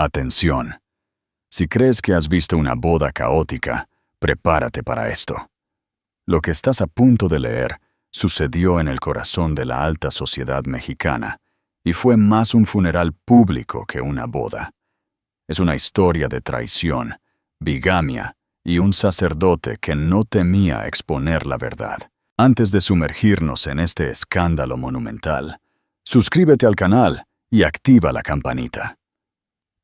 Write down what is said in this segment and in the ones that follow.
Atención. Si crees que has visto una boda caótica, prepárate para esto. Lo que estás a punto de leer sucedió en el corazón de la alta sociedad mexicana y fue más un funeral público que una boda. Es una historia de traición, bigamia y un sacerdote que no temía exponer la verdad. Antes de sumergirnos en este escándalo monumental, suscríbete al canal y activa la campanita.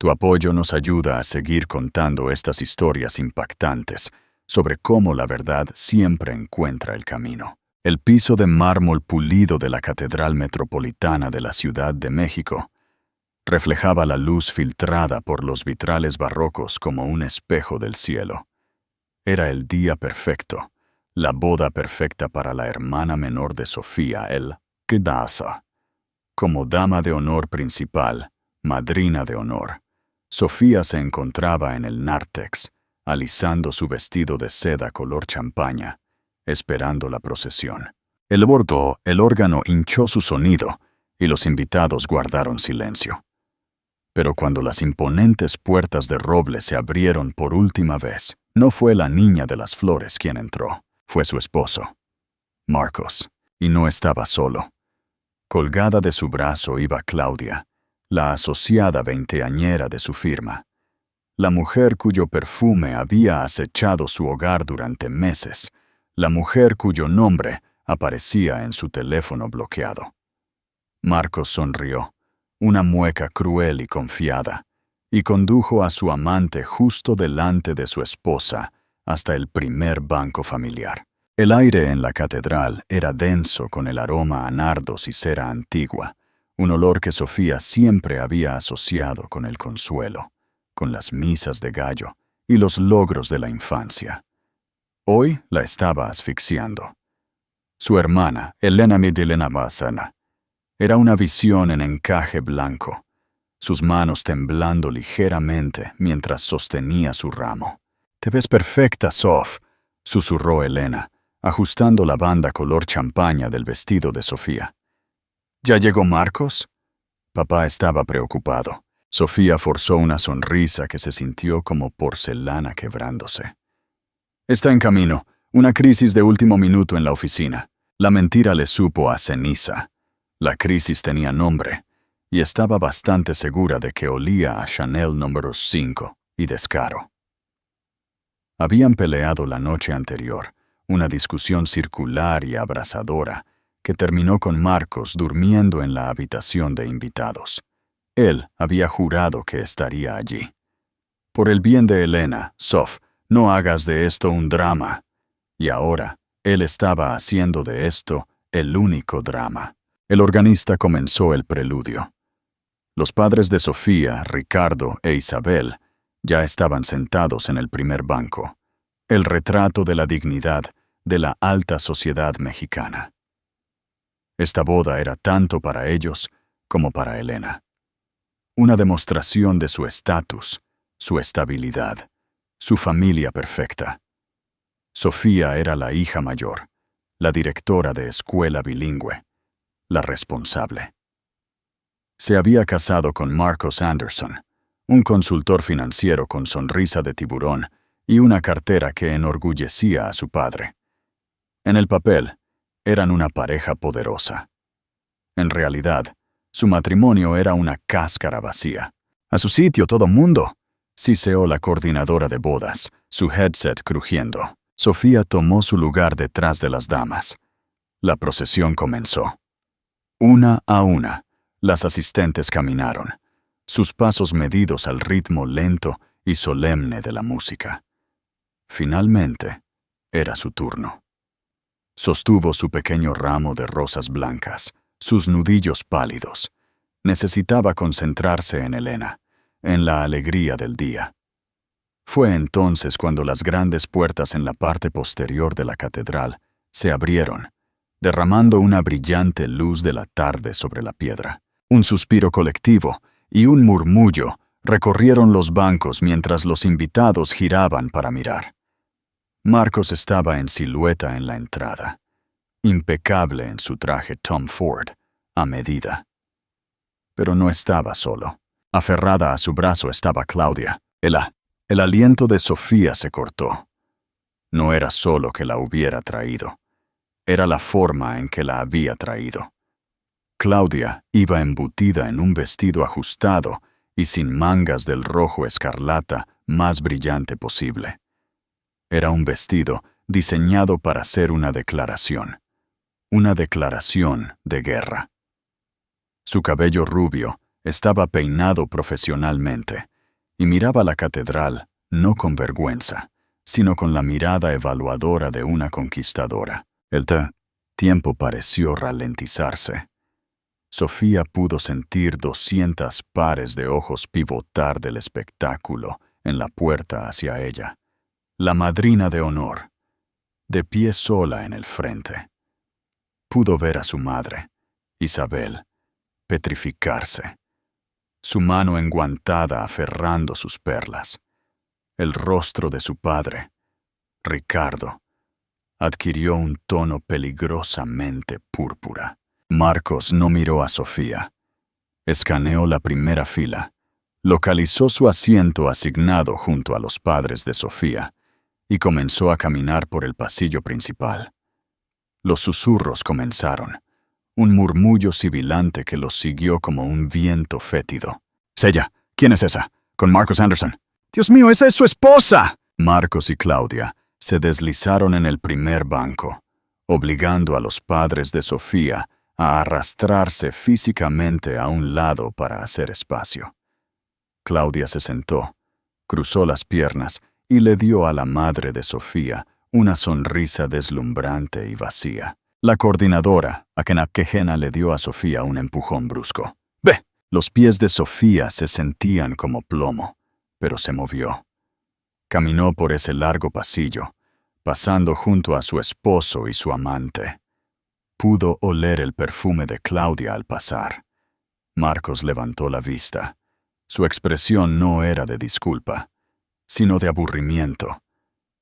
Tu apoyo nos ayuda a seguir contando estas historias impactantes sobre cómo la verdad siempre encuentra el camino. El piso de mármol pulido de la Catedral Metropolitana de la Ciudad de México reflejaba la luz filtrada por los vitrales barrocos como un espejo del cielo. Era el día perfecto, la boda perfecta para la hermana menor de Sofía, el Kedasa. Como dama de honor principal, madrina de honor, Sofía se encontraba en el nártex, alisando su vestido de seda color champaña, esperando la procesión. El órgano hinchó su sonido y los invitados guardaron silencio. Pero cuando las imponentes puertas de roble se abrieron por última vez, no fue la niña de las flores quien entró, fue su esposo, Marcos, y no estaba solo. Colgada de su brazo iba Claudia, la asociada veinteañera de su firma, la mujer cuyo perfume había acechado su hogar durante meses, la mujer cuyo nombre aparecía en su teléfono bloqueado. Marcos sonrió, una mueca cruel y confiada, y condujo a su amante justo delante de su esposa hasta el primer banco familiar. El aire en la catedral era denso con el aroma a nardos y cera antigua, un olor que Sofía siempre había asociado con el consuelo, con las misas de gallo y los logros de la infancia. Hoy la estaba asfixiando. Su hermana, Elena Midilena Basana, era una visión en encaje blanco, sus manos temblando ligeramente mientras sostenía su ramo. «Te ves perfecta, Sof», susurró Elena, ajustando la banda color champaña del vestido de Sofía. «¿Ya llegó Marcos?» Papá estaba preocupado. Sofía forzó una sonrisa que se sintió como porcelana quebrándose. «Está en camino. Una crisis de último minuto en la oficina». La mentira le supo a ceniza. La crisis tenía nombre, y estaba bastante segura de que olía a Chanel número 5 y descaro. Habían peleado la noche anterior, una discusión circular y abrasadora, que terminó con Marcos durmiendo en la habitación de invitados. Él había jurado que estaría allí. «Por el bien de Elena, Sof, no hagas de esto un drama». Y ahora, él estaba haciendo de esto el único drama. El organista comenzó el preludio. Los padres de Sofía, Ricardo e Isabel, ya estaban sentados en el primer banco, el retrato de la dignidad de la alta sociedad mexicana. Esta boda era tanto para ellos como para Elena. Una demostración de su estatus, su estabilidad, su familia perfecta. Sofía era la hija mayor, la directora de escuela bilingüe, la responsable. Se había casado con Marcos Anderson, un consultor financiero con sonrisa de tiburón y una cartera que enorgullecía a su padre. En el papel, eran una pareja poderosa. En realidad, su matrimonio era una cáscara vacía. «A su sitio, todo mundo», siseó la coordinadora de bodas, su headset crujiendo. Sofía tomó su lugar detrás de las damas. La procesión comenzó. Una a una, las asistentes caminaron, sus pasos medidos al ritmo lento y solemne de la música. Finalmente, era su turno. Sostuvo su pequeño ramo de rosas blancas, sus nudillos pálidos. Necesitaba concentrarse en Elena, en la alegría del día. Fue entonces cuando las grandes puertas en la parte posterior de la catedral se abrieron, derramando una brillante luz de la tarde sobre la piedra. Un suspiro colectivo y un murmullo recorrieron los bancos mientras los invitados giraban para mirar. Marcos estaba en silueta en la entrada, impecable en su traje Tom Ford, a medida. Pero no estaba solo. Aferrada a su brazo estaba Claudia. El aliento de Sofía se cortó. No era solo que la hubiera traído, era la forma en que la había traído. Claudia iba embutida en un vestido ajustado y sin mangas del rojo escarlata más brillante posible. Era un vestido diseñado para ser una declaración de guerra. Su cabello rubio estaba peinado profesionalmente y miraba la catedral no con vergüenza, sino con la mirada evaluadora de una conquistadora. El tiempo pareció ralentizarse. Sofía pudo sentir 200 pares de ojos pivotar del espectáculo en la puerta hacia ella. La madrina de honor, de pie sola en el frente. Pudo ver a su madre, Isabel, petrificarse, su mano enguantada aferrando sus perlas. El rostro de su padre, Ricardo, adquirió un tono peligrosamente púrpura. Marcos no miró a Sofía. Escaneó la primera fila, localizó su asiento asignado junto a los padres de Sofía y comenzó a caminar por el pasillo principal. Los susurros comenzaron, un murmullo sibilante que los siguió como un viento fétido. «Sella, ¿quién es esa? Con Marcos Anderson». «Dios mío, esa es su esposa». Marcos y Claudia se deslizaron en el primer banco, obligando a los padres de Sofía a arrastrarse físicamente a un lado para hacer espacio. Claudia se sentó, cruzó las piernas y le dio a la madre de Sofía una sonrisa deslumbrante y vacía. La coordinadora, Akenakejena, le dio a Sofía un empujón brusco. «Ve». Los pies de Sofía se sentían como plomo, pero se movió. Caminó por ese largo pasillo, pasando junto a su esposo y su amante. Pudo oler el perfume de Claudia al pasar. Marcos levantó la vista. Su expresión no era de disculpa, sino de aburrimiento,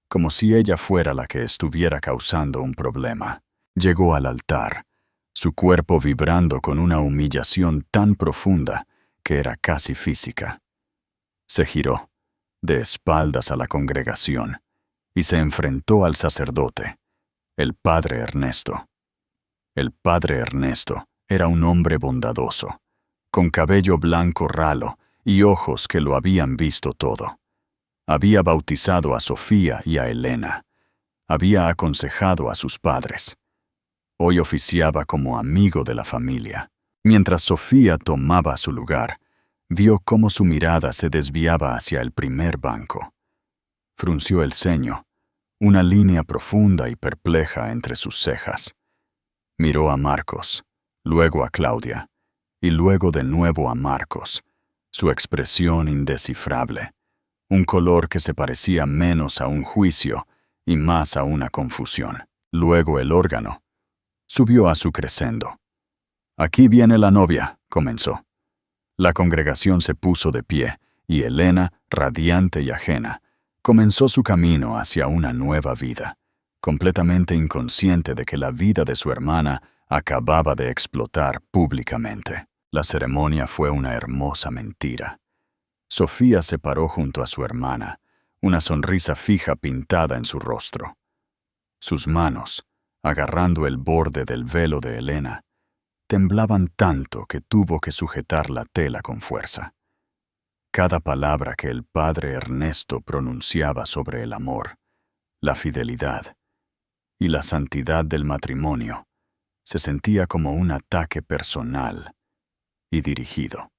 como si ella fuera la que estuviera causando un problema. Llegó al altar, su cuerpo vibrando con una humillación tan profunda que era casi física. Se giró, de espaldas a la congregación, y se enfrentó al sacerdote, el padre Ernesto. El padre Ernesto era un hombre bondadoso, con cabello blanco ralo y ojos que lo habían visto todo. Había bautizado a Sofía y a Elena. Había aconsejado a sus padres. Hoy oficiaba como amigo de la familia. Mientras Sofía tomaba su lugar, vio cómo su mirada se desviaba hacia el primer banco. Frunció el ceño, una línea profunda y perpleja entre sus cejas. Miró a Marcos, luego a Claudia, y luego de nuevo a Marcos, su expresión indescifrable, un color que se parecía menos a un juicio y más a una confusión. Luego el órgano subió a su crescendo. «Aquí viene la novia», comenzó. La congregación se puso de pie, y Elena, radiante y ajena, comenzó su camino hacia una nueva vida, completamente inconsciente de que la vida de su hermana acababa de explotar públicamente. La ceremonia fue una hermosa mentira. Sofía se paró junto a su hermana, una sonrisa fija pintada en su rostro. Sus manos, agarrando el borde del velo de Elena, temblaban tanto que tuvo que sujetar la tela con fuerza. Cada palabra que el padre Ernesto pronunciaba sobre el amor, la fidelidad y la santidad del matrimonio se sentía como un ataque personal y dirigido.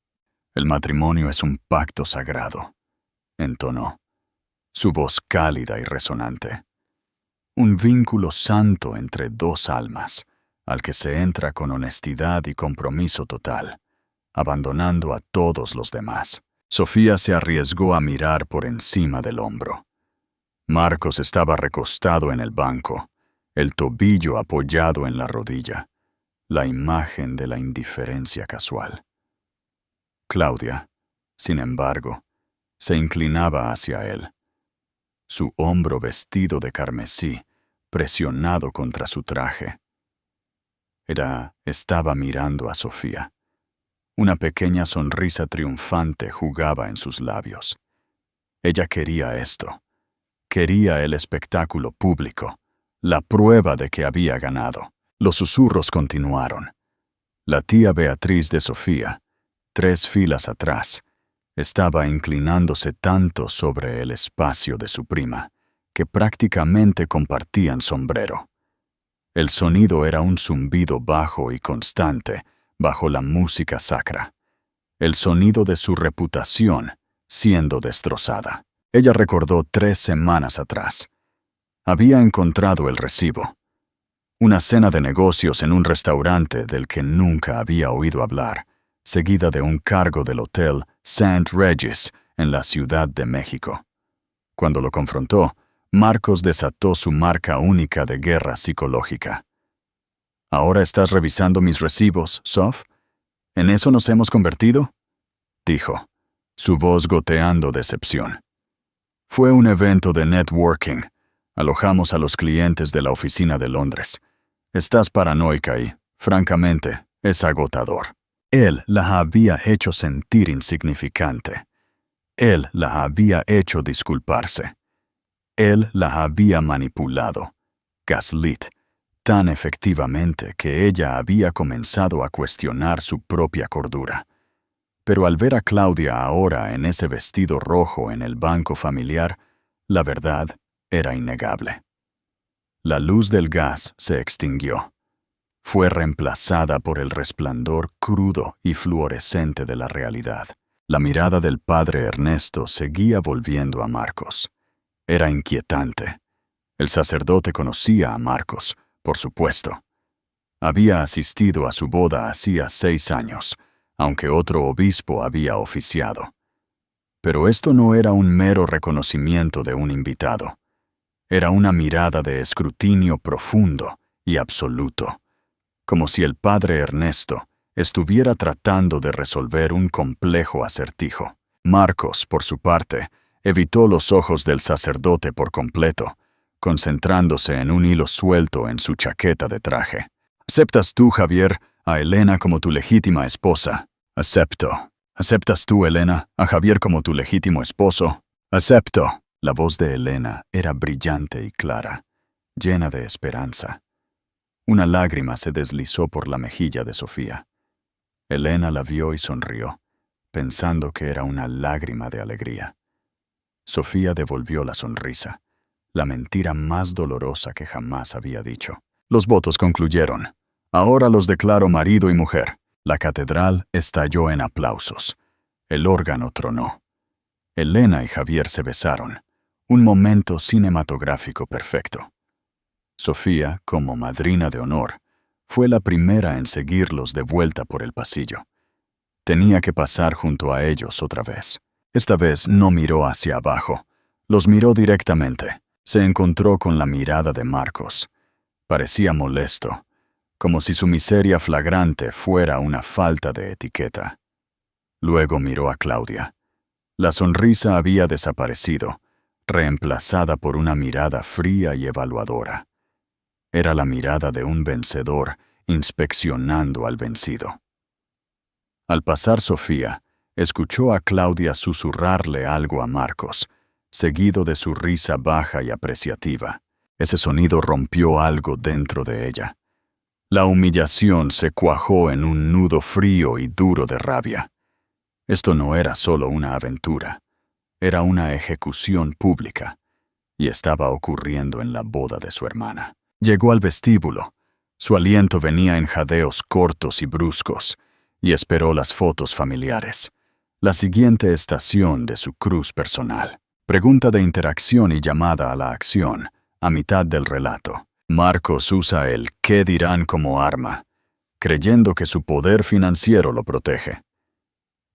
«El matrimonio es un pacto sagrado», entonó, su voz cálida y resonante. «Un vínculo santo entre dos almas, al que se entra con honestidad y compromiso total, abandonando a todos los demás». Sofía se arriesgó a mirar por encima del hombro. Marcos estaba recostado en el banco, el tobillo apoyado en la rodilla, la imagen de la indiferencia casual. Claudia, sin embargo, se inclinaba hacia él, su hombro vestido de carmesí, presionado contra su traje. Estaba mirando a Sofía, Una pequeña sonrisa triunfante jugaba en sus labios. Ella quería esto. Quería el espectáculo público, la prueba de que había ganado. Los susurros continuaron. La tía Beatriz de Sofía, 3 filas atrás, estaba inclinándose tanto sobre el espacio de su prima, que prácticamente compartían sombrero. El sonido era un zumbido bajo y constante bajo la música sacra. El sonido de su reputación siendo destrozada. Ella recordó 3 semanas atrás. Había encontrado el recibo. Una cena de negocios en un restaurante del que nunca había oído hablar, seguida de un cargo del Hotel St. Regis en la Ciudad de México. Cuando lo confrontó, Marcos desató su marca única de guerra psicológica. ¿Ahora estás revisando mis recibos, Sof? ¿En eso nos hemos convertido?, dijo, su voz goteando decepción. Fue un evento de networking. Alojamos a los clientes de la oficina de Londres. Estás paranoica y, francamente, es agotador. Él la había hecho sentir insignificante. Él la había hecho disculparse. Él la había manipulado, gaslit, tan efectivamente que ella había comenzado a cuestionar su propia cordura. Pero al ver a Claudia ahora en ese vestido rojo en el banco familiar, la verdad era innegable. La luz del gas se extinguió. Fue reemplazada por el resplandor crudo y fluorescente de la realidad. La mirada del padre Ernesto seguía volviendo a Marcos. Era inquietante. El sacerdote conocía a Marcos, por supuesto. Había asistido a su boda hacía 6 años, aunque otro obispo había oficiado. Pero esto no era un mero reconocimiento de un invitado. Era una mirada de escrutinio profundo y absoluto, como si el padre Ernesto estuviera tratando de resolver un complejo acertijo. Marcos, por su parte, evitó los ojos del sacerdote por completo, concentrándose en un hilo suelto en su chaqueta de traje. ¿Aceptas tú, Javier, a Elena como tu legítima esposa? Acepto. ¿Aceptas tú, Elena, a Javier como tu legítimo esposo? Acepto. La voz de Elena era brillante y clara, llena de esperanza. Una lágrima se deslizó por la mejilla de Sofía. Elena la vio y sonrió, pensando que era una lágrima de alegría. Sofía devolvió la sonrisa, la mentira más dolorosa que jamás había dicho. Los votos concluyeron. Ahora los declaro marido y mujer. La catedral estalló en aplausos. El órgano tronó. Elena y Javier se besaron. Un momento cinematográfico perfecto. Sofía, como madrina de honor, fue la primera en seguirlos de vuelta por el pasillo. Tenía que pasar junto a ellos otra vez. Esta vez no miró hacia abajo. Los miró directamente. Se encontró con la mirada de Marcos. Parecía molesto, como si su miseria flagrante fuera una falta de etiqueta. Luego miró a Claudia. La sonrisa había desaparecido, reemplazada por una mirada fría y evaluadora. Era la mirada de un vencedor inspeccionando al vencido. Al pasar Sofía, escuchó a Claudia susurrarle algo a Marcos, seguido de su risa baja y apreciativa. Ese sonido rompió algo dentro de ella. La humillación se cuajó en un nudo frío y duro de rabia. Esto no era solo una aventura, era una ejecución pública, y estaba ocurriendo en la boda de su hermana. Llegó al vestíbulo. Su aliento venía en jadeos cortos y bruscos, y esperó las fotos familiares, la siguiente estación de su cruz personal. Pregunta de interacción y llamada a la acción, a mitad del relato. Marcos usa el «qué dirán» como arma, creyendo que su poder financiero lo protege.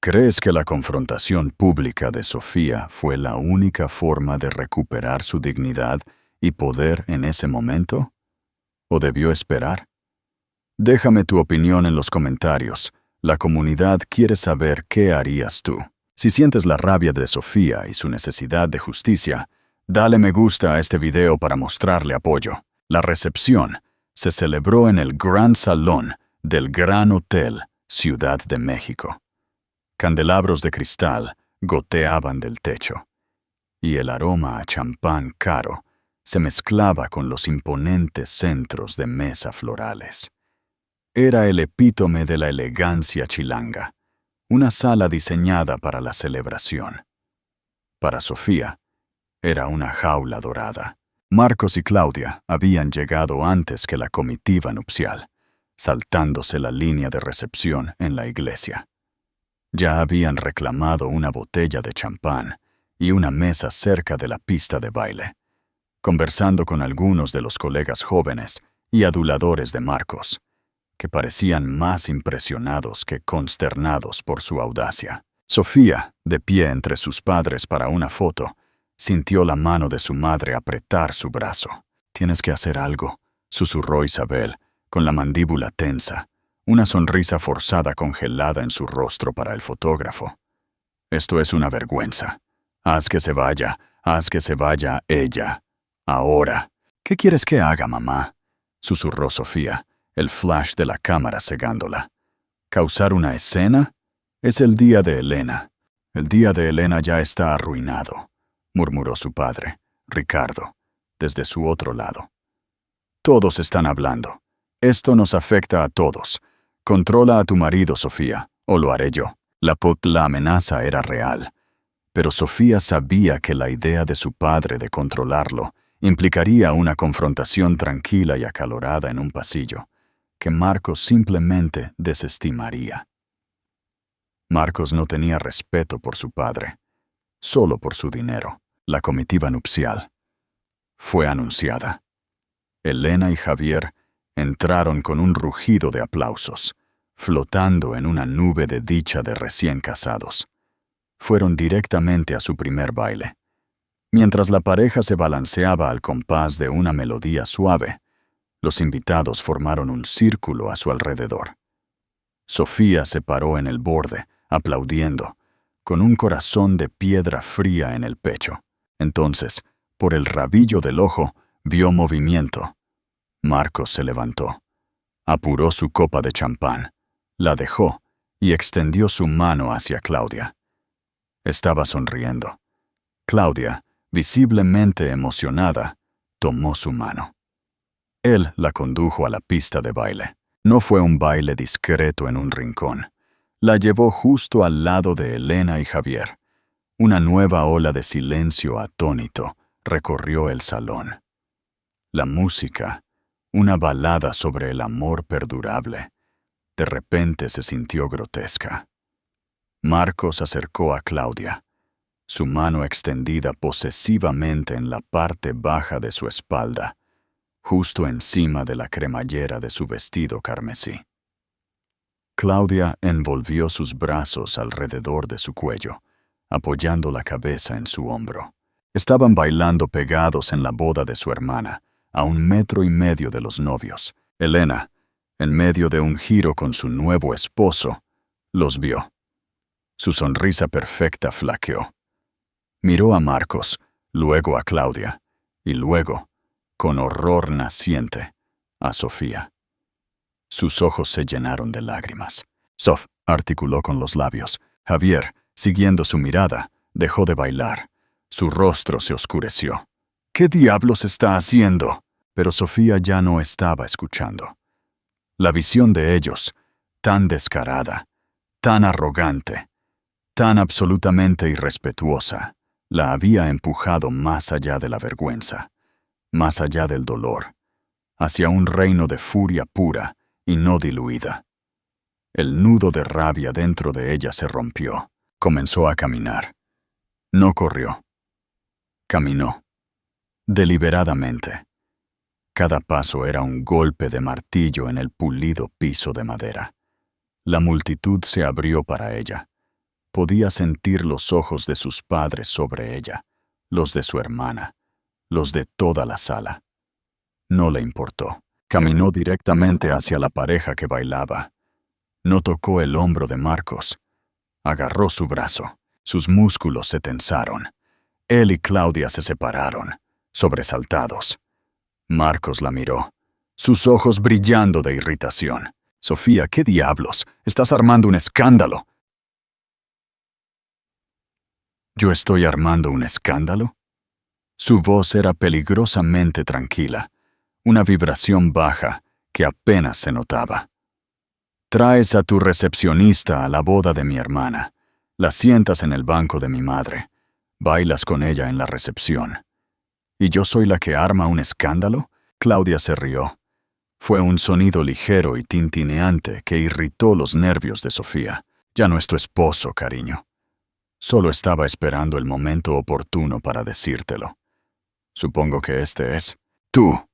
¿Crees que la confrontación pública de Sofía fue la única forma de recuperar su dignidad y poder en ese momento? ¿O debió esperar? Déjame tu opinión en los comentarios. La comunidad quiere saber qué harías tú. Si sientes la rabia de Sofía y su necesidad de justicia, dale me gusta a este video para mostrarle apoyo. La recepción se celebró en el Gran Salón del Gran Hotel Ciudad de México. Candelabros de cristal goteaban del techo, y el aroma a champán caro se mezclaba con los imponentes centros de mesa florales. Era el epítome de la elegancia chilanga, una sala diseñada para la celebración. Para Sofía, era una jaula dorada. Marcos y Claudia habían llegado antes que la comitiva nupcial, saltándose la línea de recepción en la iglesia. Ya habían reclamado una botella de champán y una mesa cerca de la pista de baile, conversando con algunos de los colegas jóvenes y aduladores de Marcos, que parecían más impresionados que consternados por su audacia. Sofía, de pie entre sus padres para una foto, sintió la mano de su madre apretar su brazo. «Tienes que hacer algo», susurró Isabel, con la mandíbula tensa, una sonrisa forzada congelada en su rostro para el fotógrafo. «Esto es una vergüenza. Haz que se vaya ella. Ahora». «¿Qué quieres que haga, mamá?», susurró Sofía, el flash de la cámara cegándola. «¿Causar una escena? Es el día de Elena». «El día de Elena ya está arruinado», murmuró su padre, Ricardo, desde su otro lado. «Todos están hablando. Esto nos afecta a todos. Controla a tu marido, Sofía, o lo haré yo». La amenaza era real, pero Sofía sabía que la idea de su padre de controlarlo implicaría una confrontación tranquila y acalorada en un pasillo, que Marcos simplemente desestimaría. Marcos no tenía respeto por su padre, solo por su dinero. La comitiva nupcial fue anunciada. Elena y Javier entraron con un rugido de aplausos, flotando en una nube de dicha de recién casados. Fueron directamente a su primer baile. Mientras la pareja se balanceaba al compás de una melodía suave, los invitados formaron un círculo a su alrededor. Sofía se paró en el borde, aplaudiendo, con un corazón de piedra fría en el pecho. Entonces, por el rabillo del ojo, vio movimiento. Marcos se levantó, apuró su copa de champán, la dejó y extendió su mano hacia Claudia. Estaba sonriendo. Claudia, visiblemente emocionada, tomó su mano. Él la condujo a la pista de baile. No fue un baile discreto en un rincón. La llevó justo al lado de Elena y Javier. Una nueva ola de silencio atónito recorrió el salón. La música, una balada sobre el amor perdurable, de repente se sintió grotesca. Marcos acercó a Claudia, su mano extendida posesivamente en la parte baja de su espalda, justo encima de la cremallera de su vestido carmesí. Claudia envolvió sus brazos alrededor de su cuello, apoyando la cabeza en su hombro. Estaban bailando pegados en la boda de su hermana, a 1,5 metros de los novios. Elena, en medio de un giro con su nuevo esposo, los vio. Su sonrisa perfecta flaqueó. Miró a Marcos, luego a Claudia, y luego, con horror naciente, a Sofía. Sus ojos se llenaron de lágrimas. «Sof», articuló con los labios. Javier, siguiendo su mirada, dejó de bailar. Su rostro se oscureció. «¿Qué diablos está haciendo?». Pero Sofía ya no estaba escuchando. La visión de ellos, tan descarada, tan arrogante, tan absolutamente irrespetuosa, la había empujado más allá de la vergüenza, más allá del dolor, hacia un reino de furia pura y no diluida. El nudo de rabia dentro de ella se rompió. Comenzó a caminar. No corrió. Caminó. Deliberadamente. Cada paso era un golpe de martillo en el pulido piso de madera. La multitud se abrió para ella. Podía sentir los ojos de sus padres sobre ella, los de su hermana, los de toda la sala. No le importó. Caminó directamente hacia la pareja que bailaba. No tocó el hombro de Marcos. Agarró su brazo. Sus músculos se tensaron. Él y Claudia se separaron, sobresaltados. Marcos la miró, sus ojos brillando de irritación. Sofía, ¿qué diablos? Estás armando un escándalo. ¿Yo estoy armando un escándalo? Su voz era peligrosamente tranquila, una vibración baja que apenas se notaba. Traes a tu recepcionista a la boda de mi hermana. La sientas en el banco de mi madre. Bailas con ella en la recepción. ¿Y yo soy la que arma un escándalo? Claudia se rió. Fue un sonido ligero y tintineante que irritó los nervios de Sofía. Ya no es tu esposo, cariño. Solo estaba esperando el momento oportuno para decírtelo. Supongo que este es. Tú,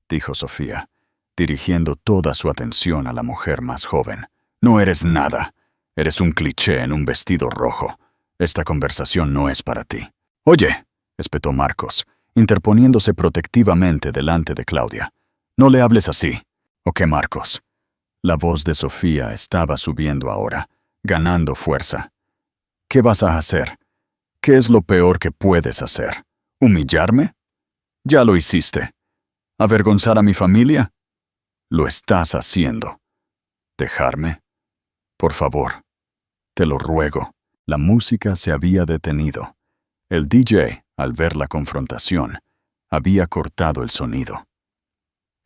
dijo Sofía, dirigiendo toda su atención a la mujer más joven. No eres nada. Eres un cliché en un vestido rojo. Esta conversación no es para ti. Oye, espetó Marcos, interponiéndose protectivamente delante de Claudia. No le hables así. ¿O qué, Marcos? La voz de Sofía estaba subiendo ahora, ganando fuerza. ¿Qué vas a hacer? ¿Qué es lo peor que puedes hacer? ¿Humillarme? Ya lo hiciste. ¿Avergonzar a mi familia? Lo estás haciendo. ¿Dejarme? Por favor. Te lo ruego. La música se había detenido. El DJ, al ver la confrontación, había cortado el sonido.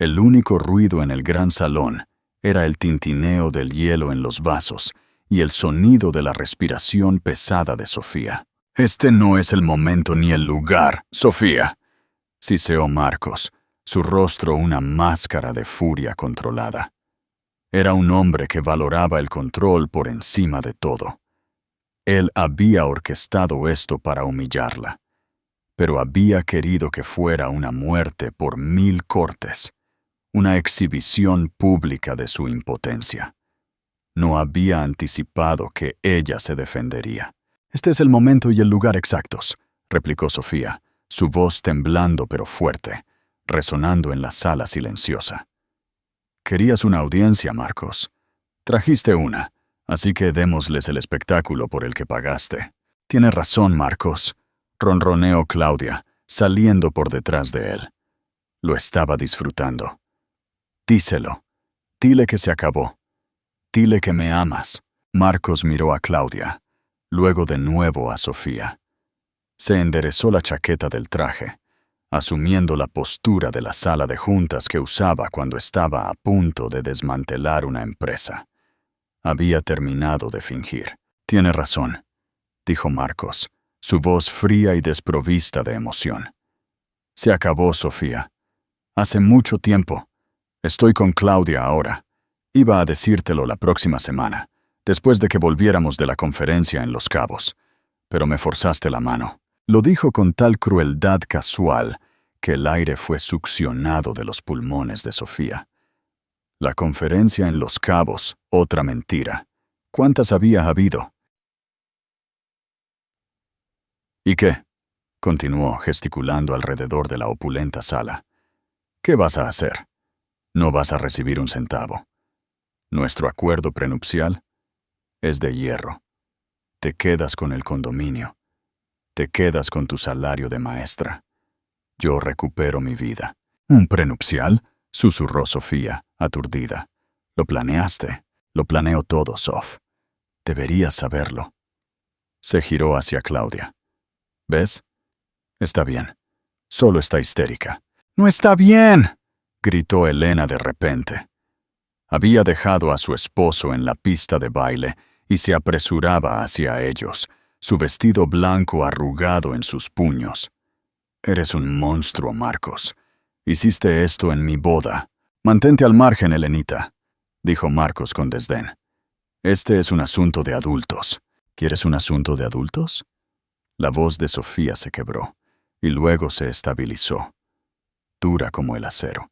El único ruido en el gran salón era el tintineo del hielo en los vasos y el sonido de la respiración pesada de Sofía. Este no es el momento ni el lugar, Sofía, siseó Marcos, su rostro una máscara de furia controlada. Era un hombre que valoraba el control por encima de todo. Él había orquestado esto para humillarla, pero había querido que fuera una muerte por 1000 cortes, una exhibición pública de su impotencia. No había anticipado que ella se defendería. Este es el momento y el lugar exactos, replicó Sofía, su voz temblando pero fuerte, resonando en la sala silenciosa. Querías una audiencia, Marcos. Trajiste una, así que démosles el espectáculo por el que pagaste. Tienes razón, Marcos, ronroneó Claudia, saliendo por detrás de él. Lo estaba disfrutando. Díselo. Dile que se acabó. Dile que me amas. Marcos miró a Claudia, luego de nuevo a Sofía. Se enderezó la chaqueta del traje, asumiendo la postura de la sala de juntas que usaba cuando estaba a punto de desmantelar una empresa. Había terminado de fingir. Tiene razón, dijo Marcos, su voz fría y desprovista de emoción. Se acabó, Sofía. Hace mucho tiempo. Estoy con Claudia ahora. Iba a decírtelo la próxima semana, después de que volviéramos de la conferencia en Los Cabos, pero me forzaste la mano. Lo dijo con tal crueldad casual que el aire fue succionado de los pulmones de Sofía. La conferencia en Los Cabos, otra mentira. ¿Cuántas había habido? ¿Y qué? Continuó gesticulando alrededor de la opulenta sala. ¿Qué vas a hacer? No vas a recibir un centavo. Nuestro acuerdo prenupcial es de hierro. Te quedas con el condominio. Te quedas con tu salario de maestra. Yo recupero mi vida. ¿Un prenupcial? Susurró Sofía, aturdida. Lo planeaste. Lo planeo todo, Sof. Deberías saberlo. Se giró hacia Claudia. ¿Ves? Está bien. Solo está histérica. ¡No está bien!, gritó Elena de repente. Había dejado a su esposo en la pista de baile y se apresuraba hacia ellos, su vestido blanco arrugado en sus puños. Eres un monstruo, Marcos. Hiciste esto en mi boda. Mantente al margen, Elenita, dijo Marcos con desdén. Este es un asunto de adultos. ¿Quieres un asunto de adultos? La voz de Sofía se quebró y luego se estabilizó, dura como el acero.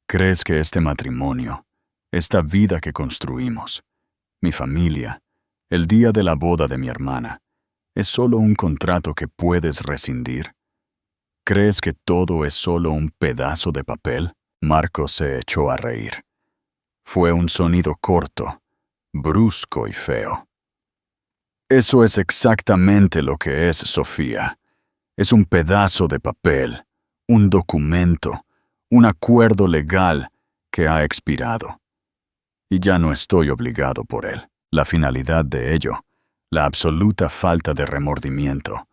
¿Crees que este matrimonio, esta vida que construimos, mi familia, el día de la boda de mi hermana, es solo un contrato que puedes rescindir? ¿Crees que todo es solo un pedazo de papel? Marcos se echó a reír. Fue un sonido corto, brusco y feo. Eso es exactamente lo que es, Sofía. Es un pedazo de papel, un documento, un acuerdo legal que ha expirado. y ya no estoy obligado por él. La finalidad de ello, la absoluta falta de remordimiento,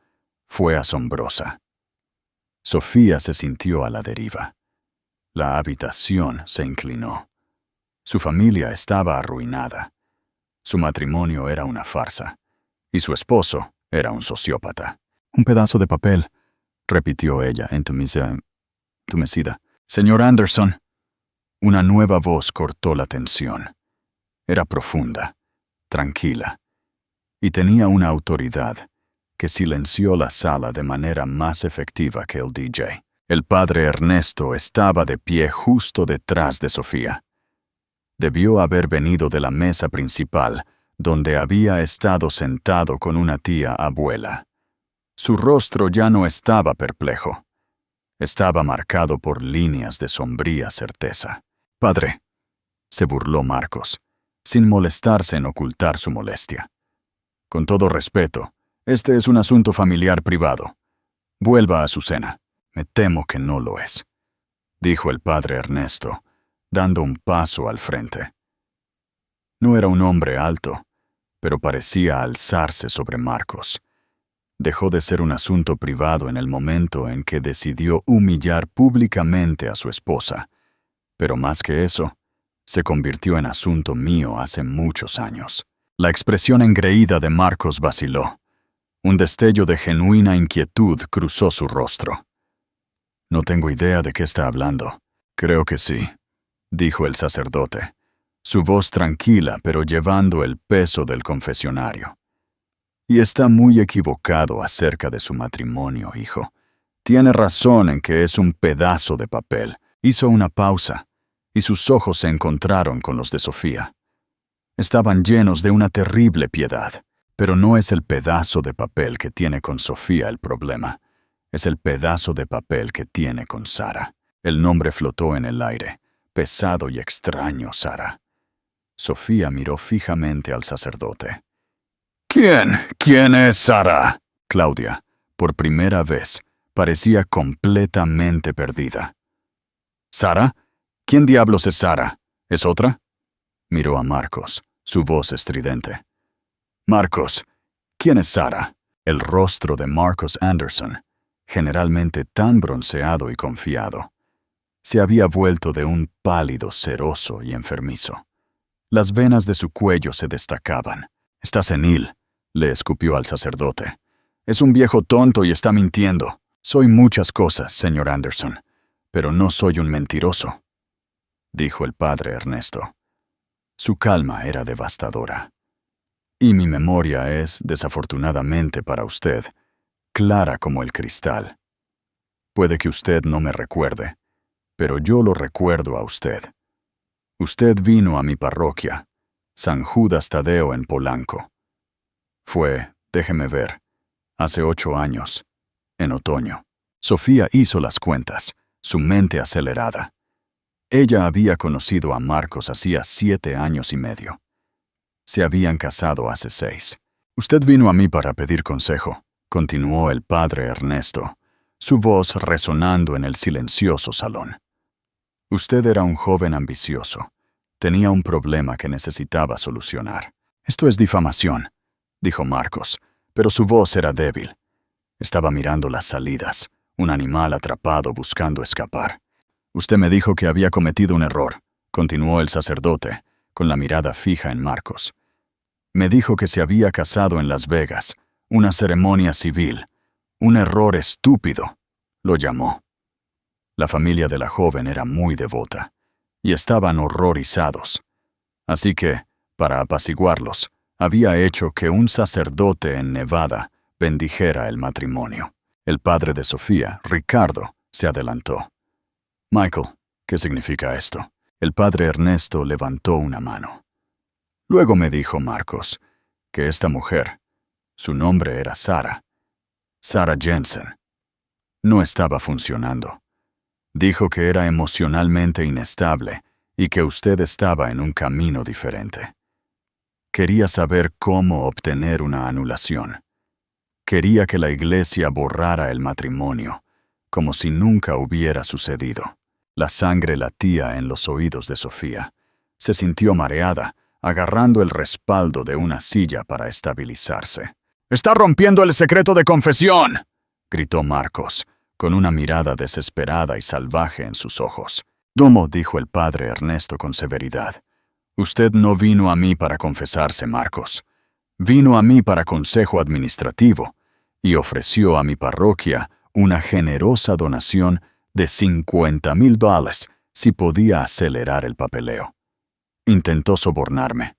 fue asombrosa. Sofía se sintió a la deriva. La habitación se inclinó. Su familia estaba arruinada. Su matrimonio era una farsa, y su esposo era un sociópata. «Un pedazo de papel», repitió ella, entumecida. «Señor Anderson». Una nueva voz cortó la tensión. Era profunda, tranquila, y tenía una autoridad que silenció la sala de manera más efectiva que el DJ. El padre Ernesto estaba de pie justo detrás de Sofía. Debió haber venido de la mesa principal, donde había estado sentado con una tía abuela. Su rostro ya no estaba perplejo. Estaba marcado por líneas de sombría certeza. «Padre», se burló Marcos, sin molestarse en ocultar su molestia. «Con todo respeto, este es un asunto familiar privado. Vuelva a su cena». «Me temo que no lo es», dijo el padre Ernesto, dando un paso al frente. No era un hombre alto, pero parecía alzarse sobre Marcos. Dejó de ser un asunto privado en el momento en que decidió humillar públicamente a su esposa, pero más que eso, se convirtió en asunto mío hace muchos años. La expresión engreída de Marcos vaciló. Un destello de genuina inquietud cruzó su rostro. «No tengo idea de qué está hablando». «Creo que sí», dijo el sacerdote, su voz tranquila pero llevando el peso del confesionario. «Y está muy equivocado acerca de su matrimonio, hijo. Tiene razón en que es un pedazo de papel». Hizo una pausa, y sus ojos se encontraron con los de Sofía. Estaban llenos de una terrible piedad, pero no es el pedazo de papel que tiene con Sofía el problema. Es el pedazo de papel que tiene con Sara. El nombre flotó en el aire, pesado y extraño, Sara. Sofía miró fijamente al sacerdote. «¿Quién? ¿Quién es Sara?» Claudia, por primera vez, parecía completamente perdida. «¿Sara? ¿Quién diablos es Sara? ¿Es otra?» Miró a Marcos, su voz estridente. «Marcos, ¿quién es Sara?» El rostro de Marcos Anderson, generalmente tan bronceado y confiado, se había vuelto de un pálido ceroso y enfermizo. Las venas de su cuello se destacaban. «Está senil», le escupió al sacerdote. «Es un viejo tonto y está mintiendo. Soy muchas cosas, señor Anderson, pero no soy un mentiroso», dijo el padre Ernesto. Su calma era devastadora. «Y mi memoria es, desafortunadamente para usted, clara como el cristal. Puede que usted no me recuerde, pero yo lo recuerdo a usted. Usted vino a mi parroquia, San Judas Tadeo en Polanco. Fue, déjeme ver, hace 8 años, en otoño». Sofía hizo las cuentas, su mente acelerada. Ella había conocido a Marcos hacía 7 años y medio. Se habían casado hace 6. «Usted vino a mí para pedir consejo», continuó el padre Ernesto, su voz resonando en el silencioso salón. «Usted era un joven ambicioso. Tenía un problema que necesitaba solucionar». «Esto es difamación», dijo Marcos, pero su voz era débil. Estaba mirando las salidas, un animal atrapado buscando escapar. «Usted me dijo que había cometido un error», continuó el sacerdote, con la mirada fija en Marcos. «Me dijo que se había casado en Las Vegas, una ceremonia civil. Un error estúpido», lo llamó. La familia de la joven era muy devota, y estaban horrorizados. Así que, para apaciguarlos, había hecho que un sacerdote en Nevada bendijera el matrimonio. El padre de Sofía, Ricardo, se adelantó. «Michael, ¿qué significa esto?» El padre Ernesto levantó una mano. «Luego me dijo Marcos que esta mujer, su nombre era Sara Jensen, no estaba funcionando. Dijo que era emocionalmente inestable y que usted estaba en un camino diferente. Quería saber cómo obtener una anulación. Quería que la iglesia borrara el matrimonio, como si nunca hubiera sucedido». La sangre latía en los oídos de Sofía. Se sintió mareada, agarrando el respaldo de una silla para estabilizarse. «¡Está rompiendo el secreto de confesión!», gritó Marcos, con una mirada desesperada y salvaje en sus ojos. «Domo», dijo el padre Ernesto con severidad. «Usted no vino a mí para confesarse, Marcos. Vino a mí para consejo administrativo y ofreció a mi parroquia una generosa donación de $50,000 si podía acelerar el papeleo. Intentó sobornarme.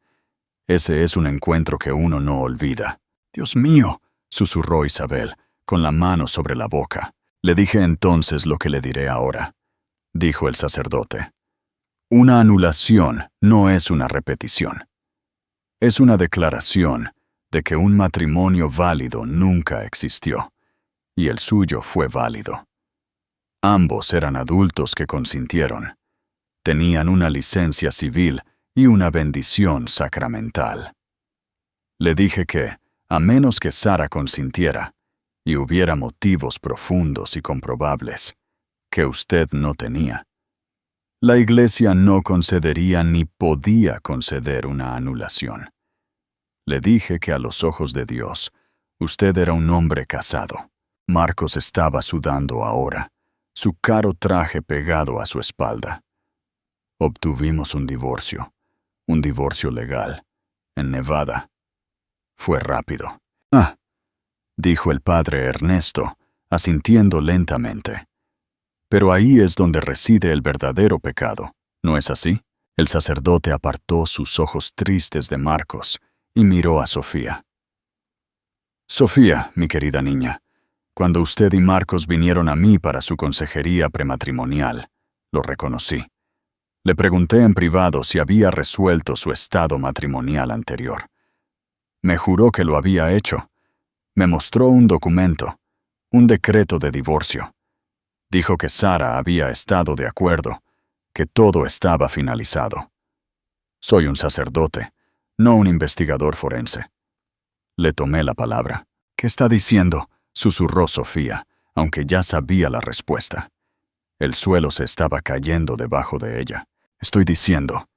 Ese es un encuentro que uno no olvida». «Dios mío», susurró Isabel, con la mano sobre la boca. «Le dije entonces lo que le diré ahora», dijo el sacerdote. «Una anulación no es una repetición. Es una declaración de que un matrimonio válido nunca existió, y el suyo fue válido. Ambos eran adultos que consintieron. Tenían una licencia civil y una bendición sacramental. Le dije que, a menos que Sara consintiera, y hubiera motivos profundos y comprobables, que usted no tenía, la Iglesia no concedería ni podía conceder una anulación. Le dije que a los ojos de Dios, usted era un hombre casado». Marcos estaba sudando ahora, su caro traje pegado a su espalda. «Obtuvimos un divorcio legal, en Nevada. Fue rápido». «Ah», dijo el padre Ernesto, asintiendo lentamente. «Pero ahí es donde reside el verdadero pecado, ¿no es así?». El sacerdote apartó sus ojos tristes de Marcos y miró a Sofía. «Sofía, mi querida niña, cuando usted y Marcos vinieron a mí para su consejería prematrimonial, lo reconocí. Le pregunté en privado si había resuelto su estado matrimonial anterior. Me juró que lo había hecho. Me mostró un documento, un decreto de divorcio. Dijo que Sara había estado de acuerdo, que todo estaba finalizado. Soy un sacerdote, no un investigador forense». Le tomé la palabra. «¿Qué está diciendo?», susurró Sofía, aunque ya sabía la respuesta. El suelo se estaba cayendo debajo de ella. «Estoy diciendo»,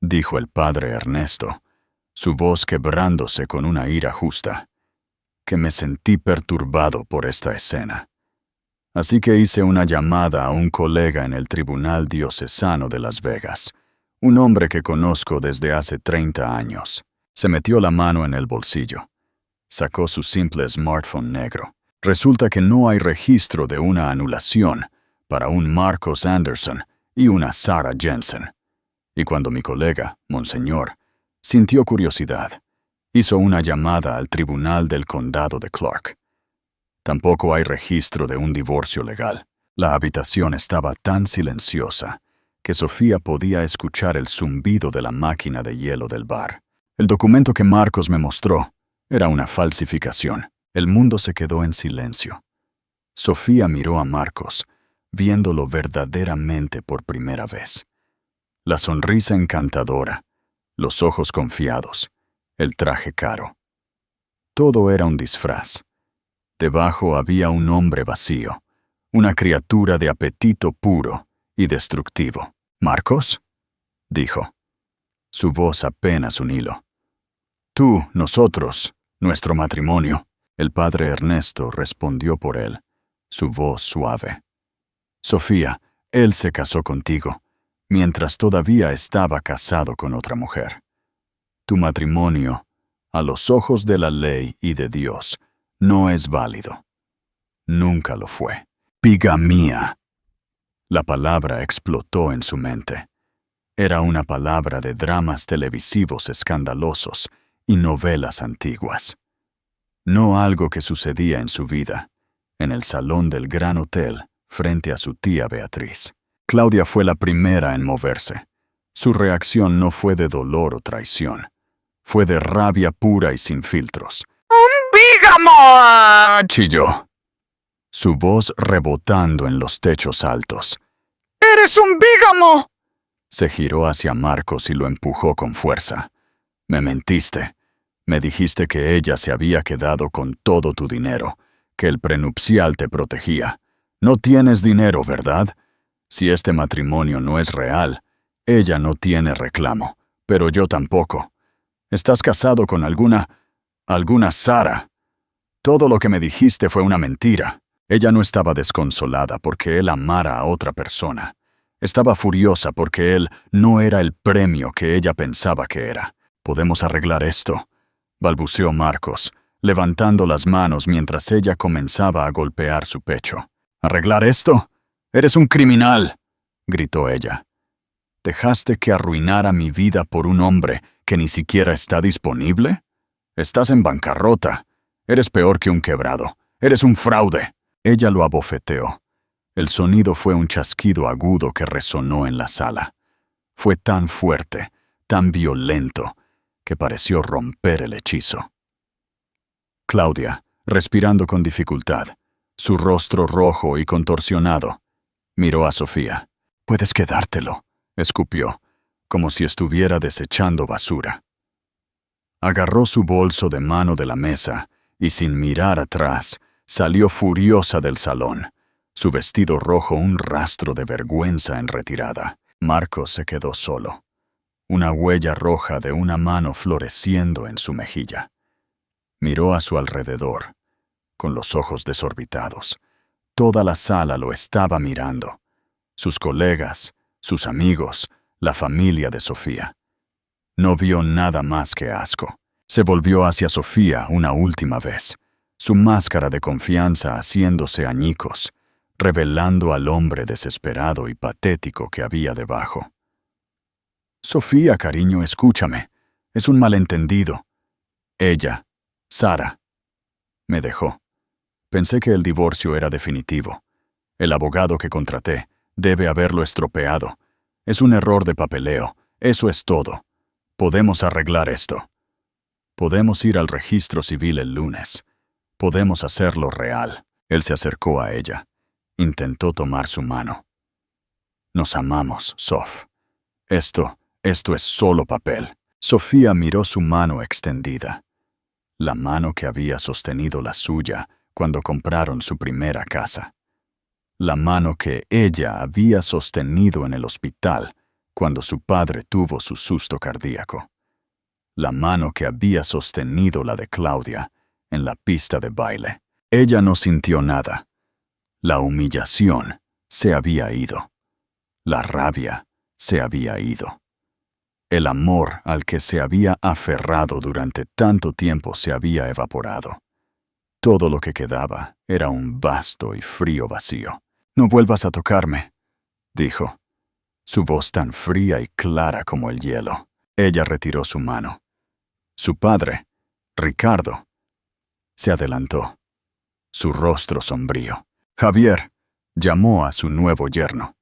dijo el padre Ernesto, su voz quebrándose con una ira justa, «que me sentí perturbado por esta escena. Así que hice una llamada a un colega en el Tribunal Diocesano de Las Vegas, un hombre que conozco desde hace 30 años. Se metió la mano en el bolsillo. Sacó su simple smartphone negro. Resulta que no hay registro de una anulación para un Marcos Anderson y una Sarah Jensen. Y cuando mi colega, Monseñor, sintió curiosidad, hizo una llamada al Tribunal del Condado de Clark. Tampoco hay registro de un divorcio legal. La habitación estaba tan silenciosa que Sofía podía escuchar el zumbido de la máquina de hielo del bar. El documento que Marcos me mostró era una falsificación. El mundo se quedó en silencio. Sofía miró a Marcos, viéndolo verdaderamente por primera vez. La sonrisa encantadora, los ojos confiados, el traje caro. Todo era un disfraz. Debajo había un hombre vacío, una criatura de apetito puro y destructivo. «¿Marcos?», dijo. Su voz apenas un hilo. «Tú, nosotros, nuestro matrimonio». El padre Ernesto respondió por él, su voz suave. «Sofía, él se casó contigo, mientras todavía estaba casado con otra mujer. Tu matrimonio, a los ojos de la ley y de Dios, no es válido. Nunca lo fue. Bigamía». La palabra explotó en su mente. Era una palabra de dramas televisivos escandalosos y novelas antiguas. No algo que sucedía en su vida, en el salón del Gran Hotel, frente a su tía Beatriz. Claudia fue la primera en moverse. Su reacción no fue de dolor o traición. Fue de rabia pura y sin filtros. ¡Un bígamo!, chilló, su voz rebotando en los techos altos. ¡Eres un bígamo! Se giró hacia Marcos y lo empujó con fuerza. «Me mentiste. Me dijiste que ella se había quedado con todo tu dinero, que el prenupcial te protegía. No tienes dinero, ¿verdad? Si este matrimonio no es real, Ella no tiene reclamo, pero yo tampoco. Estás casado con alguna Sara. Todo lo que me dijiste fue una mentira. Ella no estaba desconsolada porque él amara a otra persona. Estaba furiosa porque él no era el premio que ella pensaba que era. «¿Podemos arreglar esto?», balbuceó Marcos, levantando las manos mientras ella comenzaba a golpear su pecho. «¿Arreglar esto? ¡Eres un criminal!», gritó ella. «¿Dejaste que arruinara mi vida por un hombre que ni siquiera está disponible? Estás en bancarrota. Eres peor que un quebrado. Eres un fraude». Ella lo abofeteó. El sonido fue un chasquido agudo que resonó en la sala. Fue tan fuerte, tan violento, que pareció romper el hechizo. Claudia, respirando con dificultad, su rostro rojo y contorsionado, miró a Sofía. «Puedes quedártelo», escupió, como si estuviera desechando basura. Agarró su bolso de mano de la mesa y, sin mirar atrás, salió furiosa del salón, su vestido rojo un rastro de vergüenza en retirada. Marcos se quedó solo, una huella roja de una mano floreciendo en su mejilla. Miró a su alrededor, con los ojos desorbitados. Toda la sala lo estaba mirando. Sus colegas, sus amigos, la familia de Sofía. No vio nada más que asco. Se volvió hacia Sofía una última vez, su máscara de confianza haciéndose añicos, revelando al hombre desesperado y patético que había debajo. «Sofía, cariño, escúchame. Es un malentendido. Ella, Sara, me dejó. Pensé que el divorcio era definitivo. El abogado que contraté debe haberlo estropeado. Es un error de papeleo. Eso es todo. Podemos arreglar esto. Podemos ir al registro civil el lunes. Podemos hacerlo real». Él se acercó a ella. Intentó tomar su mano. «Nos amamos, Sof. Esto es solo papel». Sofía miró su mano extendida, la mano que había sostenido la suya cuando compraron su primera casa. La mano que ella había sostenido en el hospital cuando su padre tuvo su susto cardíaco. La mano que había sostenido la de Claudia en la pista de baile. Ella no sintió nada. La humillación se había ido. La rabia se había ido. El amor al que se había aferrado durante tanto tiempo se había evaporado. Todo lo que quedaba era un vasto y frío vacío. «No vuelvas a tocarme», dijo, su voz tan fría y clara como el hielo. Ella retiró su mano. Su padre, Ricardo, se adelantó, su rostro sombrío. «Javier», llamó a su nuevo yerno.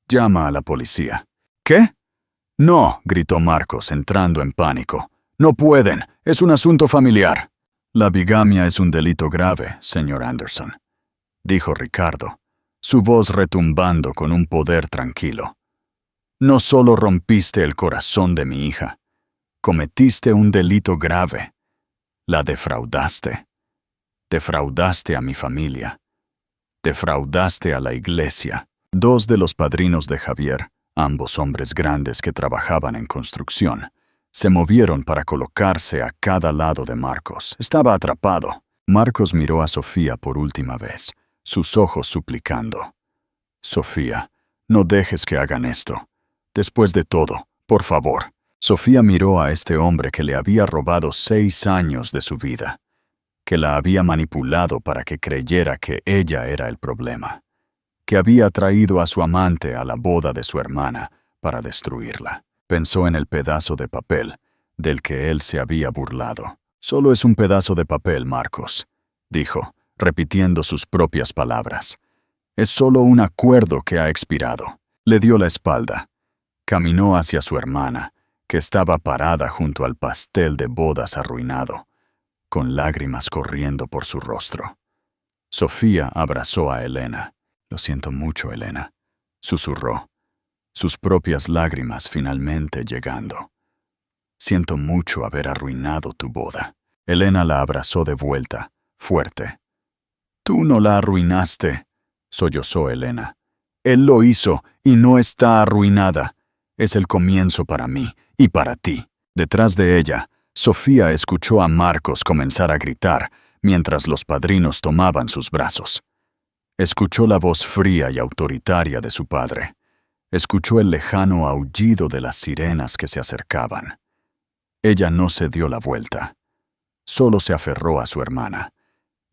«Llama a la policía». «¿Qué?». «No», gritó Marcos, entrando en pánico. «No pueden. Es un asunto familiar». «La bigamia es un delito grave, señor Anderson», dijo Ricardo, su voz retumbando con un poder tranquilo. «No solo rompiste el corazón de mi hija, cometiste un delito grave. La defraudaste. Defraudaste a mi familia. Defraudaste a la iglesia». Dos de los padrinos de Javier, ambos hombres grandes que trabajaban en construcción, se movieron para colocarse a cada lado de Marcos. Estaba atrapado. Marcos miró a Sofía por última vez, sus ojos suplicando. «Sofía, no dejes que hagan esto. Después de todo, por favor». Sofía miró a este hombre que le había robado 6 años de su vida, que la había manipulado para que creyera que ella era el problema, que había traído a su amante a la boda de su hermana para destruirla. Pensó en el pedazo de papel del que él se había burlado. «Solo es un pedazo de papel, Marcos», dijo, repitiendo sus propias palabras. «Es solo un acuerdo que ha expirado». Le dio la espalda. Caminó hacia su hermana, que estaba parada junto al pastel de bodas arruinado, con lágrimas corriendo por su rostro. Sofía abrazó a Elena. «Lo siento mucho, Elena», susurró, sus propias lágrimas finalmente llegando. «Siento mucho haber arruinado tu boda». Elena la abrazó de vuelta, fuerte. «Tú no la arruinaste», sollozó Elena. «Él lo hizo y no está arruinada. Es el comienzo para mí y para ti. Detrás de ella, Sofía escuchó a Marcos comenzar a gritar mientras los padrinos tomaban sus brazos. Escuchó la voz fría y autoritaria de su padre. Escuchó el lejano aullido de las sirenas que se acercaban. Ella no se dio la vuelta. Solo se aferró a su hermana.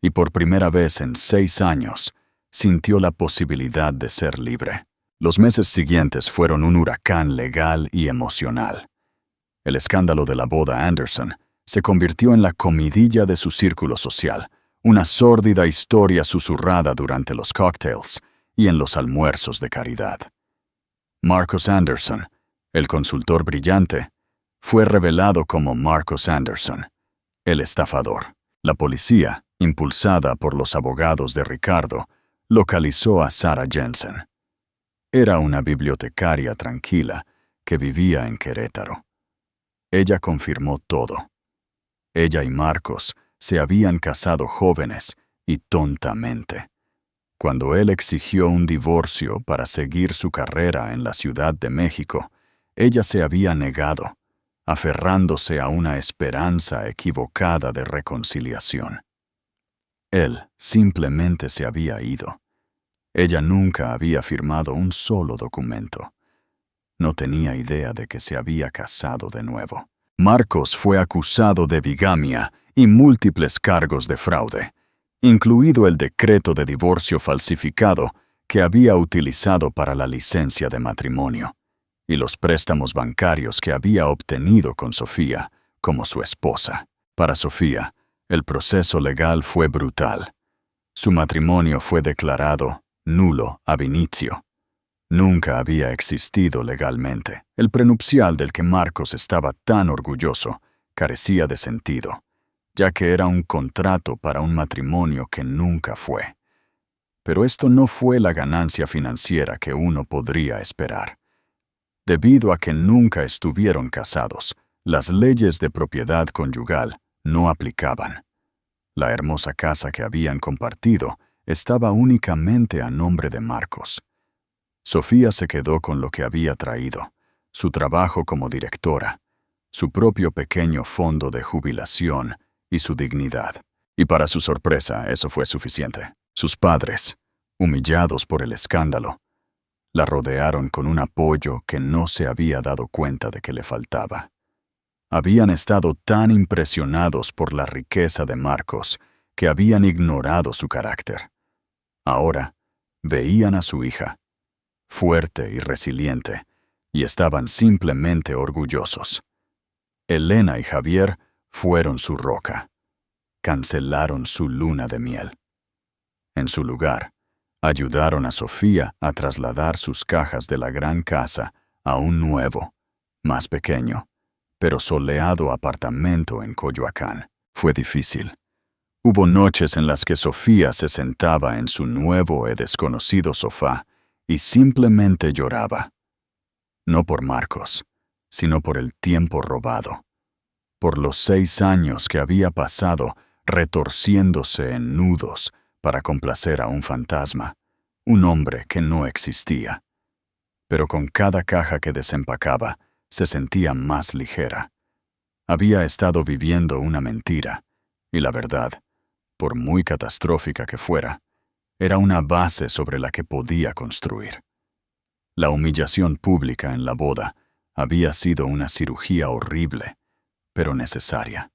Y por primera vez en 6 años, sintió la posibilidad de ser libre. Los meses siguientes fueron un huracán legal y emocional. El escándalo de la boda Anderson se convirtió en la comidilla de su círculo social, una sórdida historia susurrada durante los cócteles y en los almuerzos de caridad. Marcos Anderson, el consultor brillante, fue revelado como Marcos Anderson, el estafador. La policía, impulsada por los abogados de Ricardo, localizó a Sarah Jensen. Era una bibliotecaria tranquila que vivía en Querétaro. Ella confirmó todo. Ella y Marcos se habían casado jóvenes y tontamente. Cuando él exigió un divorcio para seguir su carrera en la Ciudad de México, ella se había negado, aferrándose a una esperanza equivocada de reconciliación. Él simplemente se había ido. Ella nunca había firmado un solo documento. No tenía idea de que se había casado de nuevo. Marcos fue acusado de bigamia y múltiples cargos de fraude, incluido el decreto de divorcio falsificado que había utilizado para la licencia de matrimonio, y los préstamos bancarios que había obtenido con Sofía como su esposa. Para Sofía, el proceso legal fue brutal. Su matrimonio fue declarado nulo ab initio. Nunca había existido legalmente. El prenupcial del que Marcos estaba tan orgulloso carecía de sentido, ya que era un contrato para un matrimonio que nunca fue. Pero esto no fue la ganancia financiera que uno podría esperar. Debido a que nunca estuvieron casados, las leyes de propiedad conyugal no aplicaban. La hermosa casa que habían compartido estaba únicamente a nombre de Marcos. Sofía se quedó con lo que había traído, su trabajo como directora, su propio pequeño fondo de jubilación y su dignidad. Y para su sorpresa, eso fue suficiente. Sus padres, humillados por el escándalo, la rodearon con un apoyo que no se había dado cuenta de que le faltaba. Habían estado tan impresionados por la riqueza de Marcos que habían ignorado su carácter. Ahora veían a su hija, fuerte y resiliente, y estaban simplemente orgullosos. Elena y Javier fueron su roca. Cancelaron su luna de miel. En su lugar, ayudaron a Sofía a trasladar sus cajas de la gran casa a un nuevo, más pequeño, pero soleado apartamento en Coyoacán. Fue difícil. Hubo noches en las que Sofía se sentaba en su nuevo y desconocido sofá y simplemente lloraba. No por Marcos, sino por el tiempo robado. Por los 6 años que había pasado retorciéndose en nudos para complacer a un fantasma, un hombre que no existía. Pero con cada caja que desempacaba, se sentía más ligera. Había estado viviendo una mentira, y la verdad, por muy catastrófica que fuera, era una base sobre la que podía construir. La humillación pública en la boda había sido una cirugía horrible, pero necesaria,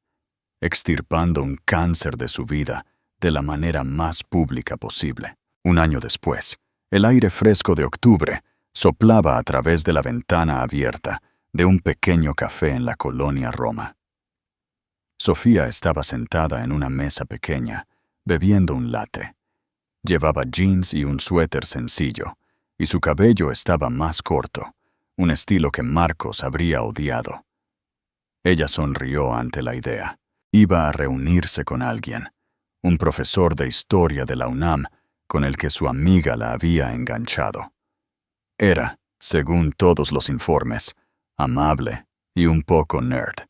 extirpando un cáncer de su vida de la manera más pública posible. Un año después, el aire fresco de octubre soplaba a través de la ventana abierta de un pequeño café en la colonia Roma. Sofía estaba sentada en una mesa pequeña, bebiendo un latte. Llevaba jeans y un suéter sencillo, y su cabello estaba más corto, un estilo que Marcos habría odiado. Ella sonrió ante la idea. Iba a reunirse con alguien, un profesor de historia de la UNAM, con el que su amiga la había enganchado. Era, según todos los informes, amable y un poco nerd.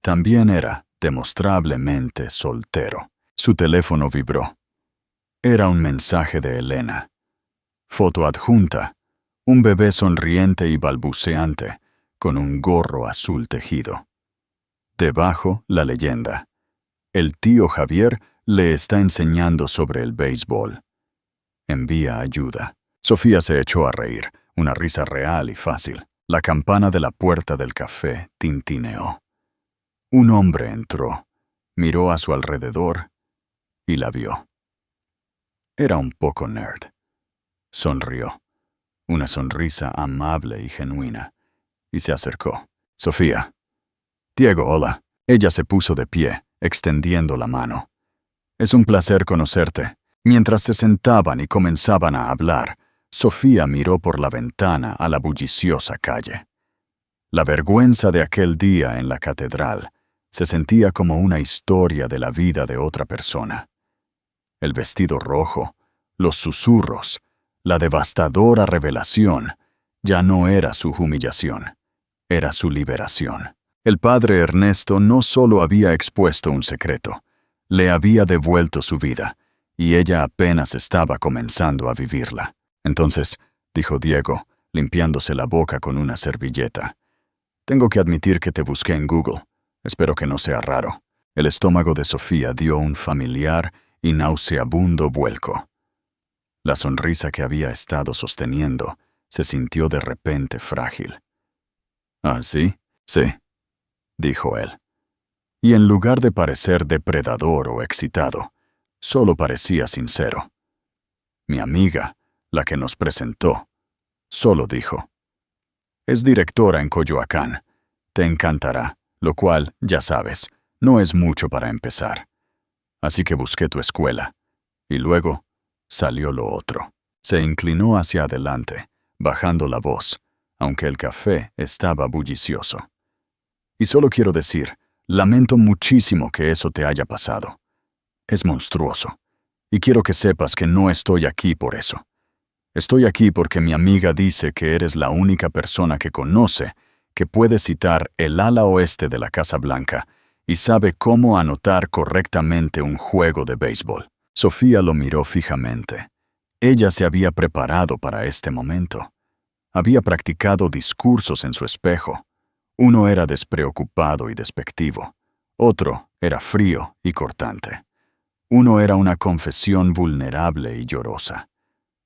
También era demostrablemente soltero. Su teléfono vibró. Era un mensaje de Elena. Foto adjunta: Un bebé sonriente y balbuceante, con un gorro azul tejido. Debajo, la leyenda. El tío Javier le está enseñando sobre el béisbol. Envía ayuda. Sofía se echó a reír, una risa real y fácil. La campana de la puerta del café tintineó. Un hombre entró, miró a su alrededor y la vio. Era un poco nerd. Sonrió, una sonrisa amable y genuina, y se acercó. Sofía. Diego, hola. Ella se puso de pie, extendiendo la mano. Es un placer conocerte. Mientras se sentaban y comenzaban a hablar, Sofía miró por la ventana a la bulliciosa calle. La vergüenza de aquel día en la catedral se sentía como una historia de la vida de otra persona. El vestido rojo, los susurros, la devastadora revelación, ya no era su humillación, era su liberación. El padre Ernesto no solo había expuesto un secreto, le había devuelto su vida, y ella apenas estaba comenzando a vivirla. Entonces, dijo Diego, limpiándose la boca con una servilleta, tengo que admitir que te busqué en Google. Espero que no sea raro. El estómago de Sofía dio un familiar y nauseabundo vuelco. La sonrisa que había estado sosteniendo se sintió de repente frágil. ¿Ah, sí? Sí, dijo él. Y en lugar de parecer depredador o excitado, solo parecía sincero. Mi amiga, la que nos presentó, solo dijo: es directora en Coyoacán. Te encantará, lo cual, ya sabes, no es mucho para empezar. Así que busqué tu escuela. Y luego salió lo otro. Se inclinó hacia adelante, bajando la voz, aunque el café estaba bullicioso. Y solo quiero decir, lamento muchísimo que eso te haya pasado. Es monstruoso. Y quiero que sepas que no estoy aquí por eso. Estoy aquí porque mi amiga dice que eres la única persona que conoce que puede citar el ala oeste de la Casa Blanca y sabe cómo anotar correctamente un juego de béisbol. Sofía lo miró fijamente. Ella se había preparado para este momento. Había practicado discursos en su espejo. Uno era despreocupado y despectivo. Otro era frío y cortante. Uno era una confesión vulnerable y llorosa.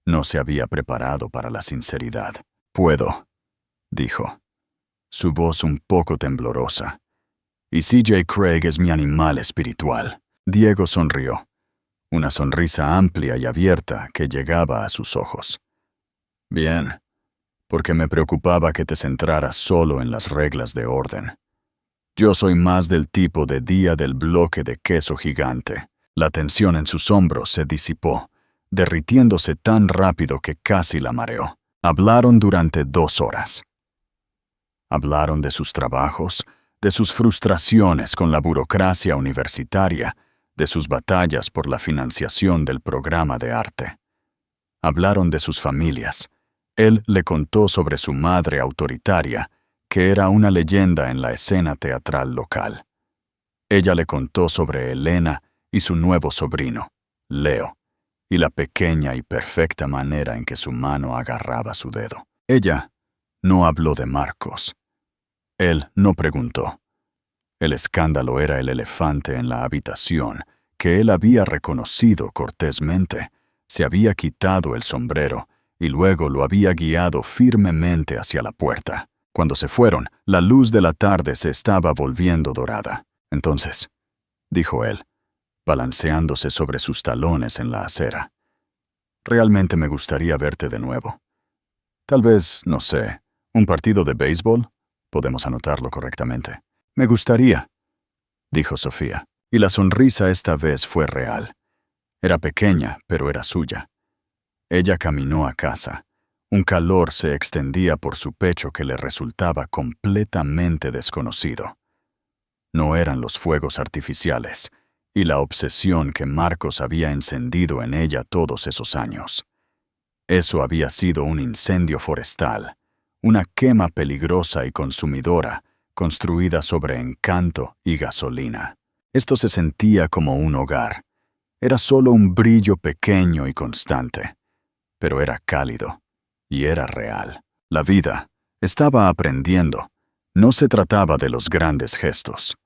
No se había preparado para la sinceridad. Puedo, dijo, su voz un poco temblorosa. Y C.J. Craig es mi animal espiritual. Diego sonrió, una sonrisa amplia y abierta que llegaba a sus ojos. Bien, porque me preocupaba que te centraras solo en las reglas de orden. Yo soy más del tipo de día del bloque de queso gigante. La tensión en sus hombros se disipó, derritiéndose tan rápido que casi la mareó. Hablaron durante 2 horas. Hablaron de sus trabajos, de sus frustraciones con la burocracia universitaria, de sus batallas por la financiación del programa de arte. Hablaron de sus familias. Él le contó sobre su madre autoritaria, que era una leyenda en la escena teatral local. Ella le contó sobre Elena y su nuevo sobrino, Leo, y la pequeña y perfecta manera en que su mano agarraba su dedo. Ella no habló de Marcos. Él no preguntó. El escándalo era el elefante en la habitación, que él había reconocido cortésmente, se había quitado el sombrero y luego lo había guiado firmemente hacia la puerta. Cuando se fueron, la luz de la tarde se estaba volviendo dorada. Entonces, dijo él, balanceándose sobre sus talones en la acera, realmente me gustaría verte de nuevo. Tal vez, no sé, un partido de béisbol. Podemos anotarlo correctamente. Me gustaría, dijo Sofía, y la sonrisa esta vez fue real. Era pequeña, pero era suya. Ella caminó a casa. Un calor se extendía por su pecho que le resultaba completamente desconocido. No eran los fuegos artificiales y la obsesión que Marcos había encendido en ella todos esos años. Eso había sido un incendio forestal, una quema peligrosa y consumidora, construida sobre encanto y gasolina. Esto se sentía como un hogar. Era solo un brillo pequeño y constante, pero era cálido y era real. La vida estaba aprendiendo. No se trataba de los grandes gestos.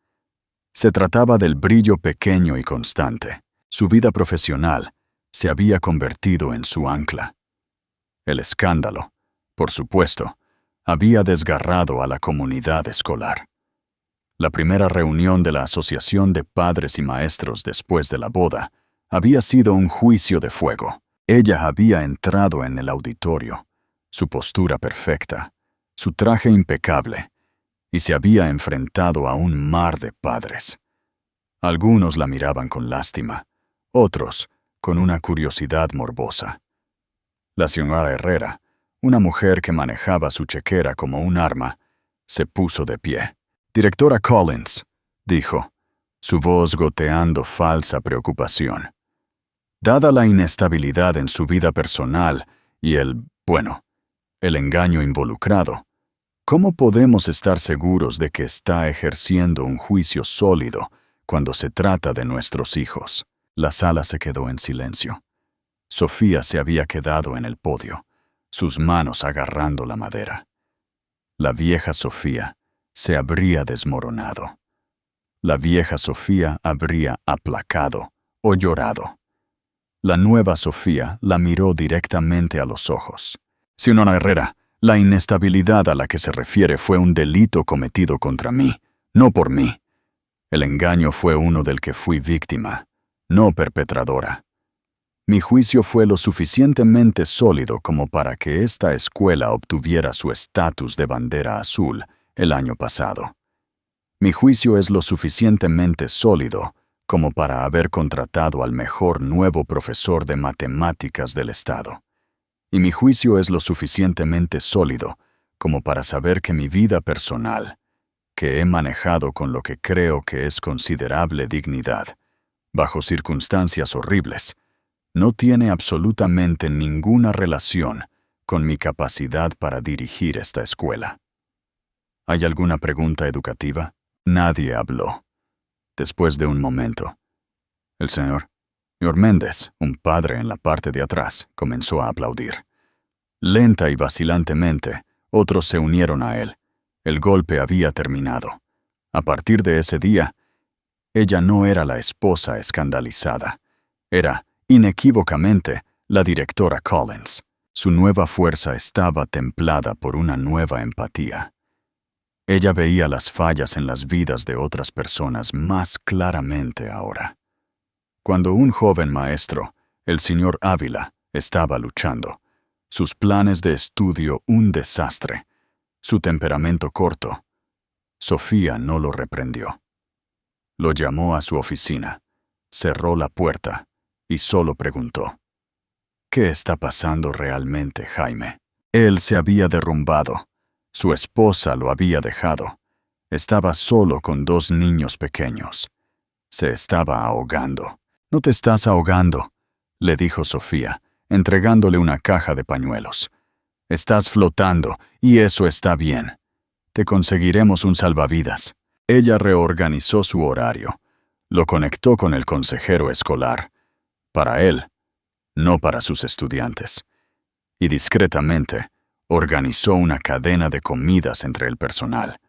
Se trataba del brillo pequeño y constante. Su vida profesional se había convertido en su ancla. El escándalo, por supuesto, había desgarrado a la comunidad escolar. La primera reunión de la Asociación de Padres y Maestros después de la boda había sido un juicio de fuego. Ella había entrado en el auditorio, su postura perfecta, su traje impecable, y se había enfrentado a un mar de padres. Algunos la miraban con lástima, otros con una curiosidad morbosa. La señora Herrera, una mujer que manejaba su chequera como un arma, se puso de pie. «Directora Collins», dijo, su voz goteando falsa preocupación. Dada la inestabilidad en su vida personal y el engaño involucrado, ¿cómo podemos estar seguros de que está ejerciendo un juicio sólido cuando se trata de nuestros hijos? La sala se quedó en silencio. Sofía se había quedado en el podio, sus manos agarrando la madera. La vieja Sofía se habría desmoronado. La vieja Sofía habría aplacado o llorado. La nueva Sofía la miró directamente a los ojos. «Señora Herrera, la inestabilidad a la que se refiere fue un delito cometido contra mí, no por mí. El engaño fue uno del que fui víctima, no perpetradora. Mi juicio fue lo suficientemente sólido como para que esta escuela obtuviera su estatus de bandera azul el año pasado. Mi juicio es lo suficientemente sólido como para haber contratado al mejor nuevo profesor de matemáticas del estado. Y mi juicio es lo suficientemente sólido como para saber que mi vida personal, que he manejado con lo que creo que es considerable dignidad, bajo circunstancias horribles, no tiene absolutamente ninguna relación con mi capacidad para dirigir esta escuela». ¿Hay alguna pregunta educativa? Nadie habló. Después de un momento, el señor Méndez, un padre en la parte de atrás, comenzó a aplaudir. Lenta y vacilantemente, otros se unieron a él. El golpe había terminado. A partir de ese día, ella no era la esposa escandalizada. Era, inequívocamente, la directora Collins. Su nueva fuerza estaba templada por una nueva empatía. Ella veía las fallas en las vidas de otras personas más claramente ahora. Cuando un joven maestro, el señor Ávila, estaba luchando, sus planes de estudio un desastre, su temperamento corto, Sofía no lo reprendió. Lo llamó a su oficina, cerró la puerta y solo preguntó: «¿Qué está pasando realmente, Jaime?» Él se había derrumbado. Su esposa lo había dejado. Estaba solo con 2 niños pequeños. Se estaba ahogando. «No te estás ahogando», le dijo Sofía, entregándole una caja de pañuelos. «Estás flotando, y eso está bien. Te conseguiremos un salvavidas». Ella reorganizó su horario. Lo conectó con el consejero escolar. Para él, no para sus estudiantes. Y discretamente, organizó una cadena de comidas entre el personal.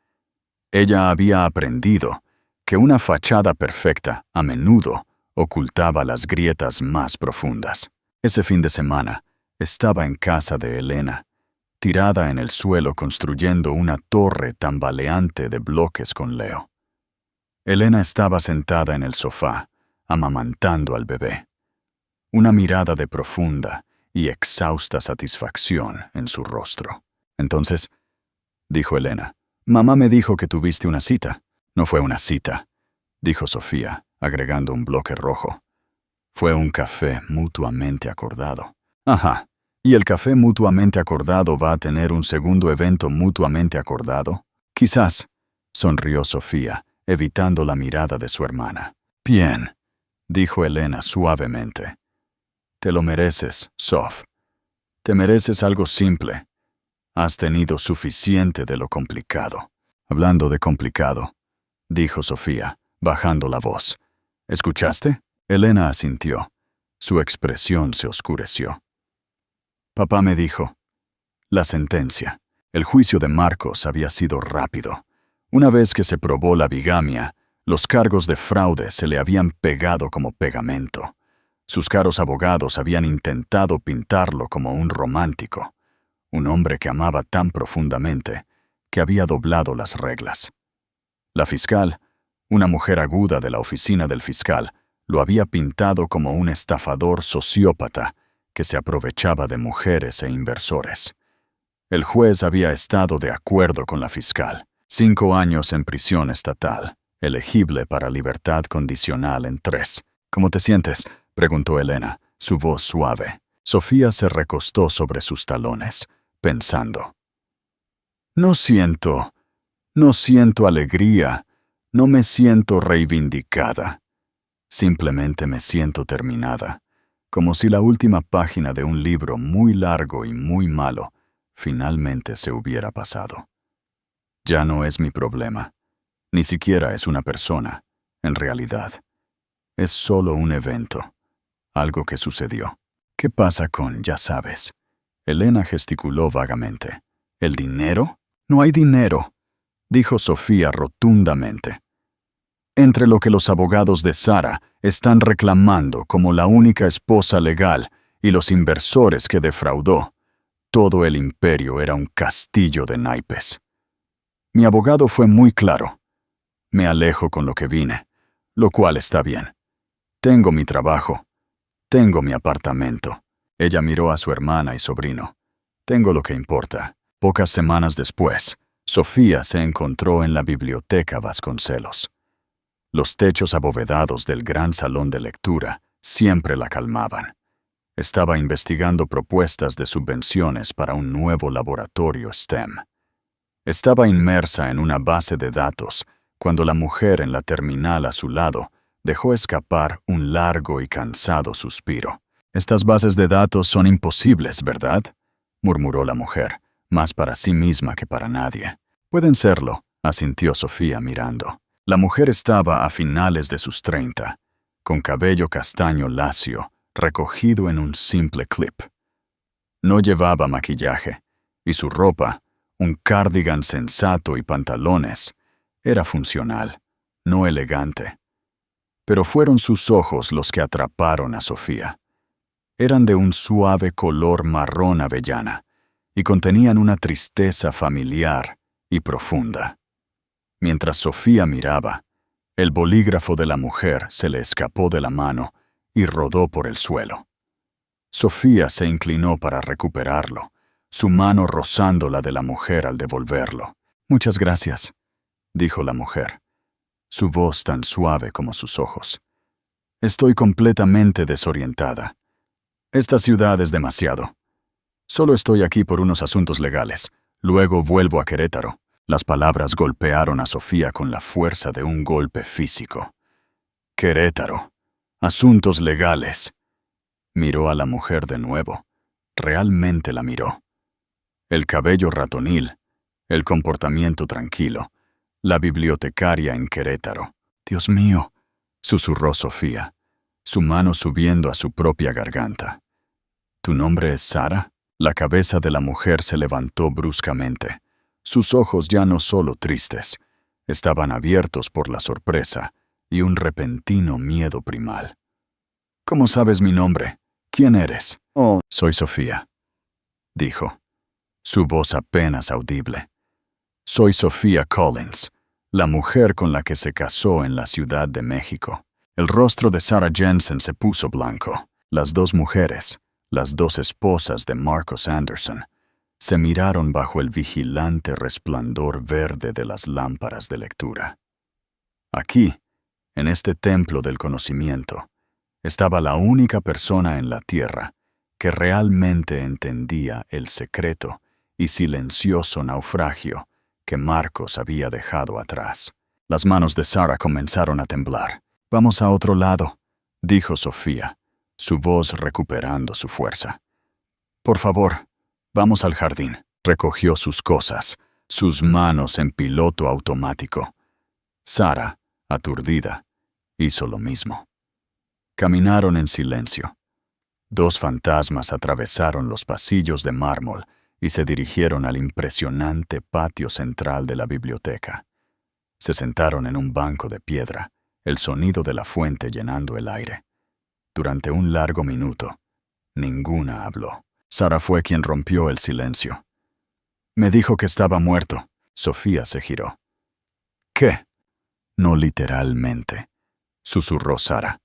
Ella había aprendido que una fachada perfecta, a menudo, ocultaba las grietas más profundas. Ese fin de semana, estaba en casa de Elena, tirada en el suelo construyendo una torre tambaleante de bloques con Leo. Elena estaba sentada en el sofá, amamantando al bebé. Una mirada de profunda y exhausta satisfacción en su rostro. «Entonces», dijo Elena, «mamá me dijo que tuviste una cita». «No fue una cita», dijo Sofía, agregando un bloque rojo. «Fue un café mutuamente acordado». «Ajá. ¿Y el café mutuamente acordado va a tener un segundo evento mutuamente acordado?» «Quizás», sonrió Sofía, evitando la mirada de su hermana. «Bien», dijo Elena suavemente. «Te lo mereces, Sof. Te mereces algo simple. Has tenido suficiente de lo complicado». «Hablando de complicado», dijo Sofía, bajando la voz. «¿Escuchaste?» Elena asintió. Su expresión se oscureció. «Papá me dijo», La sentencia. El juicio de Marcos había sido rápido. Una vez que se probó la bigamia, los cargos de fraude se le habían pegado como pegamento. Sus caros abogados habían intentado pintarlo como un romántico, un hombre que amaba tan profundamente que había doblado las reglas. La fiscal, una mujer aguda de la oficina del fiscal, lo había pintado como un estafador sociópata que se aprovechaba de mujeres e inversores. El juez había estado de acuerdo con la fiscal. 5 años en prisión estatal, elegible para libertad condicional en 3. ¿Cómo te sientes?, preguntó Elena, su voz suave. Sofía se recostó sobre sus talones, pensando. No siento alegría, no me siento reivindicada. Simplemente me siento terminada, como si la última página de un libro muy largo y muy malo finalmente se hubiera pasado. Ya no es mi problema, ni siquiera es una persona, en realidad. Es solo un evento, algo que sucedió. ¿Qué pasa con, ya sabes? Elena gesticuló vagamente. ¿El dinero? No hay dinero, dijo Sofía rotundamente. Entre lo que los abogados de Sara están reclamando como la única esposa legal y los inversores que defraudó, todo el imperio era un castillo de naipes. Mi abogado fue muy claro. Me alejo con lo que vine, lo cual está bien. Tengo mi trabajo. Tengo mi apartamento. Ella miró a su hermana y sobrino. Tengo lo que importa. Pocas semanas después, Sofía se encontró en la biblioteca Vasconcelos. Los techos abovedados del gran salón de lectura siempre la calmaban. Estaba investigando propuestas de subvenciones para un nuevo laboratorio STEM. Estaba inmersa en una base de datos cuando la mujer en la terminal a su lado dejó escapar un largo y cansado suspiro. «Estas bases de datos son imposibles, ¿verdad?», murmuró la mujer, más para sí misma que para nadie. «Pueden serlo», asintió Sofía mirando. La mujer estaba a finales de sus 30, con cabello castaño lacio, recogido en un simple clip. No llevaba maquillaje, y su ropa, un cardigan sensato y pantalones, era funcional, no elegante. Pero fueron sus ojos los que atraparon a Sofía. Eran de un suave color marrón avellana y contenían una tristeza familiar y profunda. Mientras Sofía miraba, el bolígrafo de la mujer se le escapó de la mano y rodó por el suelo. Sofía se inclinó para recuperarlo, su mano rozando la de la mujer al devolverlo. «Muchas gracias», dijo la mujer, su voz tan suave como sus ojos. «Estoy completamente desorientada. Esta ciudad es demasiado. Solo estoy aquí por unos asuntos legales. Luego vuelvo a Querétaro». Las palabras golpearon a Sofía con la fuerza de un golpe físico. «Querétaro. Asuntos legales». Miró a la mujer de nuevo. Realmente la miró. El cabello ratonil, el comportamiento tranquilo, la bibliotecaria en Querétaro. «Dios mío», susurró Sofía, su mano subiendo a su propia garganta. «¿Tu nombre es Sara?» La cabeza de la mujer se levantó bruscamente. Sus ojos ya no solo tristes, estaban abiertos por la sorpresa y un repentino miedo primal. «¿Cómo sabes mi nombre? ¿Quién eres?» «Oh, soy Sofía», dijo, su voz apenas audible. «Soy Sofía Collins, la mujer con la que se casó en la Ciudad de México». El rostro de Sarah Jensen se puso blanco. Las dos mujeres, las dos esposas de Marcos Anderson, se miraron bajo el vigilante resplandor verde de las lámparas de lectura. Aquí, en este templo del conocimiento, estaba la única persona en la tierra que realmente entendía el secreto y silencioso naufragio que Marcos había dejado atrás. Las manos de Sara comenzaron a temblar. «Vamos a otro lado», dijo Sofía, su voz recuperando su fuerza. «Por favor, vamos al jardín». Recogió sus cosas, sus manos en piloto automático. Sara, aturdida, hizo lo mismo. Caminaron en silencio. Dos fantasmas atravesaron los pasillos de mármol y se dirigieron al impresionante patio central de la biblioteca. Se sentaron en un banco de piedra, el sonido de la fuente llenando el aire. Durante un largo minuto, ninguna habló. Sara fue quien rompió el silencio. Me dijo que estaba muerto. Sofía se giró. ¿Qué? No literalmente, susurró Sara,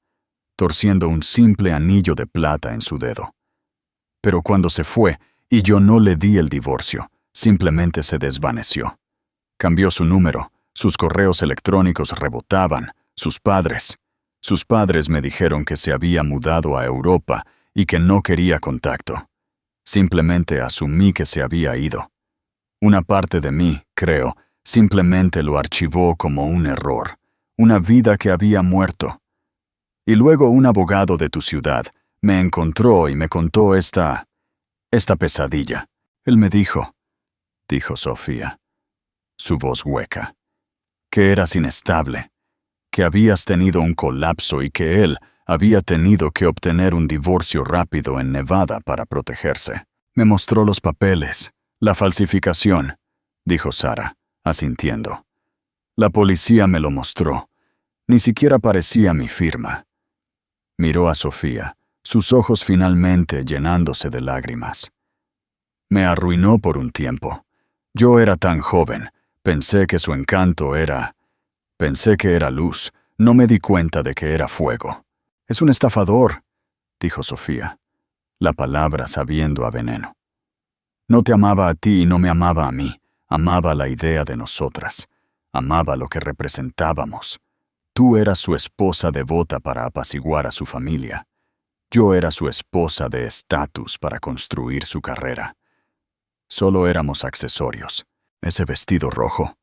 torciendo un simple anillo de plata en su dedo. Pero cuando se fue, y yo no le di el divorcio, simplemente se desvaneció. Cambió su número, sus correos electrónicos rebotaban, sus padres me dijeron que se había mudado a Europa y que no quería contacto. Simplemente asumí que se había ido. Una parte de mí, creo, simplemente lo archivó como un error, una vida que había muerto. Y luego un abogado de tu ciudad me encontró y me contó esta pesadilla. Él me dijo Sofía, su voz hueca, que eras inestable, que habías tenido un colapso y que él había tenido que obtener un divorcio rápido en Nevada para protegerse. Me mostró los papeles, la falsificación, dijo Sara, asintiendo. La policía me lo mostró. Ni siquiera parecía mi firma. Miró a Sofía, sus ojos finalmente llenándose de lágrimas. Me arruinó por un tiempo. Yo era tan joven, pensé que su encanto era... Pensé que era luz, no me di cuenta de que era fuego. Es un estafador, dijo Sofía, la palabra sabiendo a veneno. No te amaba a ti y no me amaba a mí, amaba la idea de nosotras, amaba lo que representábamos. Tú eras su esposa devota para apaciguar a su familia. Yo era su esposa de estatus para construir su carrera. Solo éramos accesorios. Ese vestido rojo,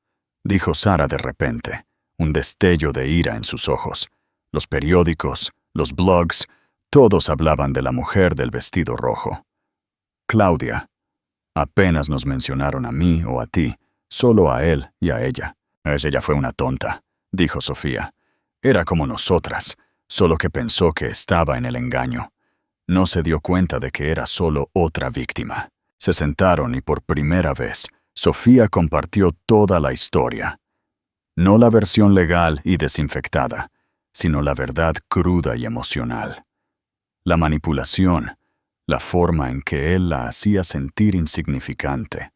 dijo Sara de repente, un destello de ira en sus ojos. Los periódicos, los blogs, todos hablaban de la mujer del vestido rojo. Claudia. Apenas nos mencionaron a mí o a ti, solo a él y a ella. Ella fue una tonta, dijo Sofía. Era como nosotras, solo que pensó que estaba en el engaño. No se dio cuenta de que era solo otra víctima. Se sentaron y por primera vez, Sofía compartió toda la historia. No la versión legal y desinfectada, sino la verdad cruda y emocional. La manipulación, la forma en que él la hacía sentir insignificante,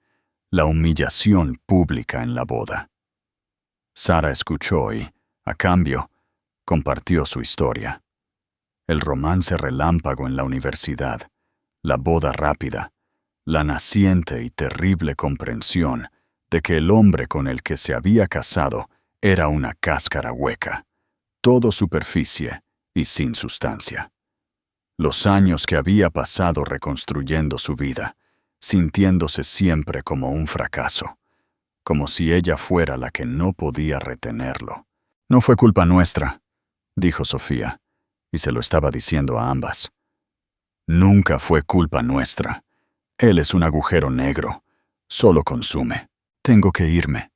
la humillación pública en la boda. Sara escuchó y, a cambio, compartió su historia. El romance relámpago en la universidad, la boda rápida, la naciente y terrible comprensión de que el hombre con el que se había casado era una cáscara hueca, todo superficie y sin sustancia. Los años que había pasado reconstruyendo su vida, sintiéndose siempre como un fracaso, como si ella fuera la que no podía retenerlo. No fue culpa nuestra, dijo Sofía, y se lo estaba diciendo a ambas. Nunca fue culpa nuestra. Él es un agujero negro, solo consume. Tengo que irme,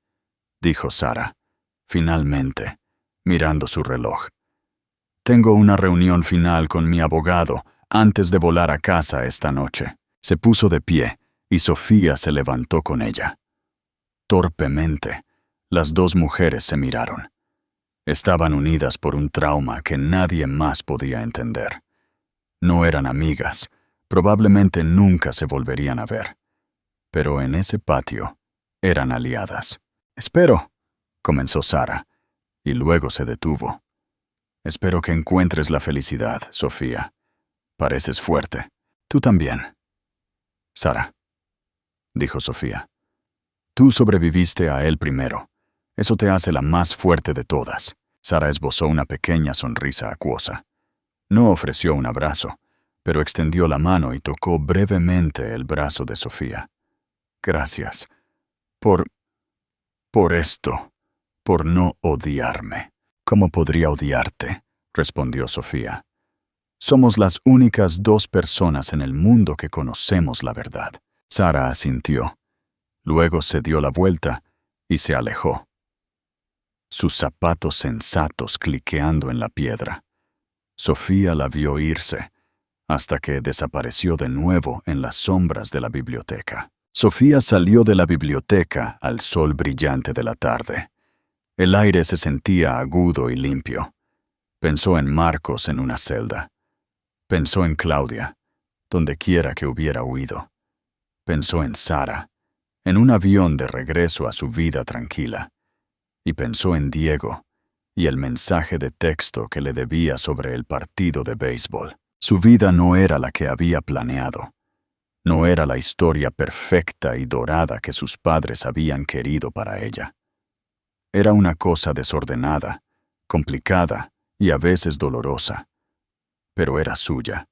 dijo Sara, finalmente, mirando su reloj. Tengo una reunión final con mi abogado antes de volar a casa esta noche. Se puso de pie y Sofía se levantó con ella. Torpemente, las dos mujeres se miraron. Estaban unidas por un trauma que nadie más podía entender. No eran amigas, probablemente nunca se volverían a ver. Pero en ese patio eran aliadas. Espero, comenzó Sara, y luego se detuvo. Espero que encuentres la felicidad, Sofía. Pareces fuerte. Tú también. Sara, dijo Sofía. Tú sobreviviste a él primero. Eso te hace la más fuerte de todas. Sara esbozó una pequeña sonrisa acuosa. No ofreció un abrazo, pero extendió la mano y tocó brevemente el brazo de Sofía. Gracias. Por esto. Por no odiarme. ¿Cómo podría odiarte?, respondió Sofía. Somos las únicas dos personas en el mundo que conocemos la verdad. Sara asintió. Luego se dio la vuelta y se alejó. Sus zapatos sensatos cliqueando en la piedra. Sofía la vio irse, hasta que desapareció de nuevo en las sombras de la biblioteca. Sofía salió de la biblioteca al sol brillante de la tarde. El aire se sentía agudo y limpio. Pensó en Marcos en una celda. Pensó en Claudia, donde quiera que hubiera huido. Pensó en Sara, en un avión de regreso a su vida tranquila. Y pensó en Diego y el mensaje de texto que le debía sobre el partido de béisbol. Su vida no era la que había planeado. No era la historia perfecta y dorada que sus padres habían querido para ella. Era una cosa desordenada, complicada y a veces dolorosa. Pero era suya,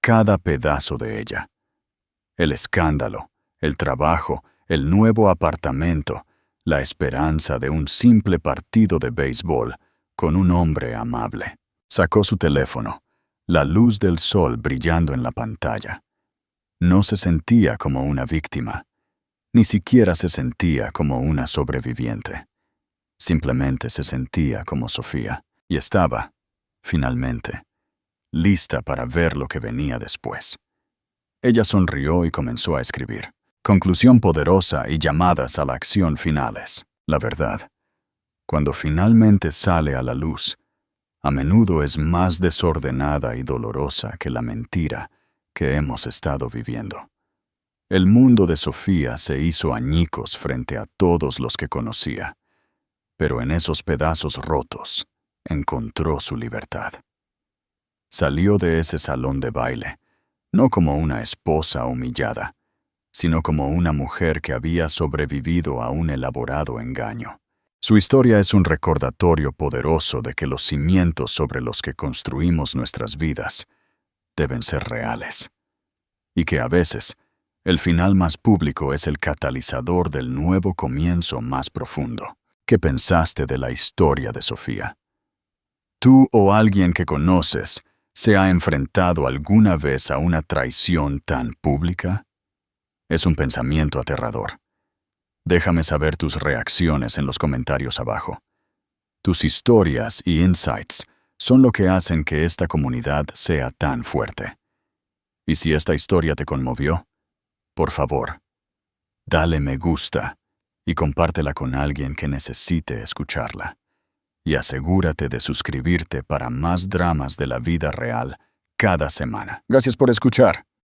cada pedazo de ella. El escándalo, el trabajo, el nuevo apartamento, la esperanza de un simple partido de béisbol con un hombre amable. Sacó su teléfono, la luz del sol brillando en la pantalla. No se sentía como una víctima, ni siquiera se sentía como una sobreviviente. Simplemente se sentía como Sofía, y estaba, finalmente, lista para ver lo que venía después. Ella sonrió y comenzó a escribir. Conclusión poderosa y llamadas a la acción finales. La verdad, cuando finalmente sale a la luz, a menudo es más desordenada y dolorosa que la mentira que hemos estado viviendo. El mundo de Sofía se hizo añicos frente a todos los que conocía, pero en esos pedazos rotos encontró su libertad. Salió de ese salón de baile, no como una esposa humillada, sino como una mujer que había sobrevivido a un elaborado engaño. Su historia es un recordatorio poderoso de que los cimientos sobre los que construimos nuestras vidas deben ser reales, y que a veces el final más público es el catalizador del nuevo comienzo más profundo. ¿Qué pensaste de la historia de Sofía? ¿Tú o alguien que conoces se ha enfrentado alguna vez a una traición tan pública? Es un pensamiento aterrador. Déjame saber tus reacciones en los comentarios abajo. Tus historias y insights son lo que hacen que esta comunidad sea tan fuerte. Y si esta historia te conmovió, por favor, dale me gusta y compártela con alguien que necesite escucharla. Y asegúrate de suscribirte para más dramas de la vida real cada semana. Gracias por escuchar.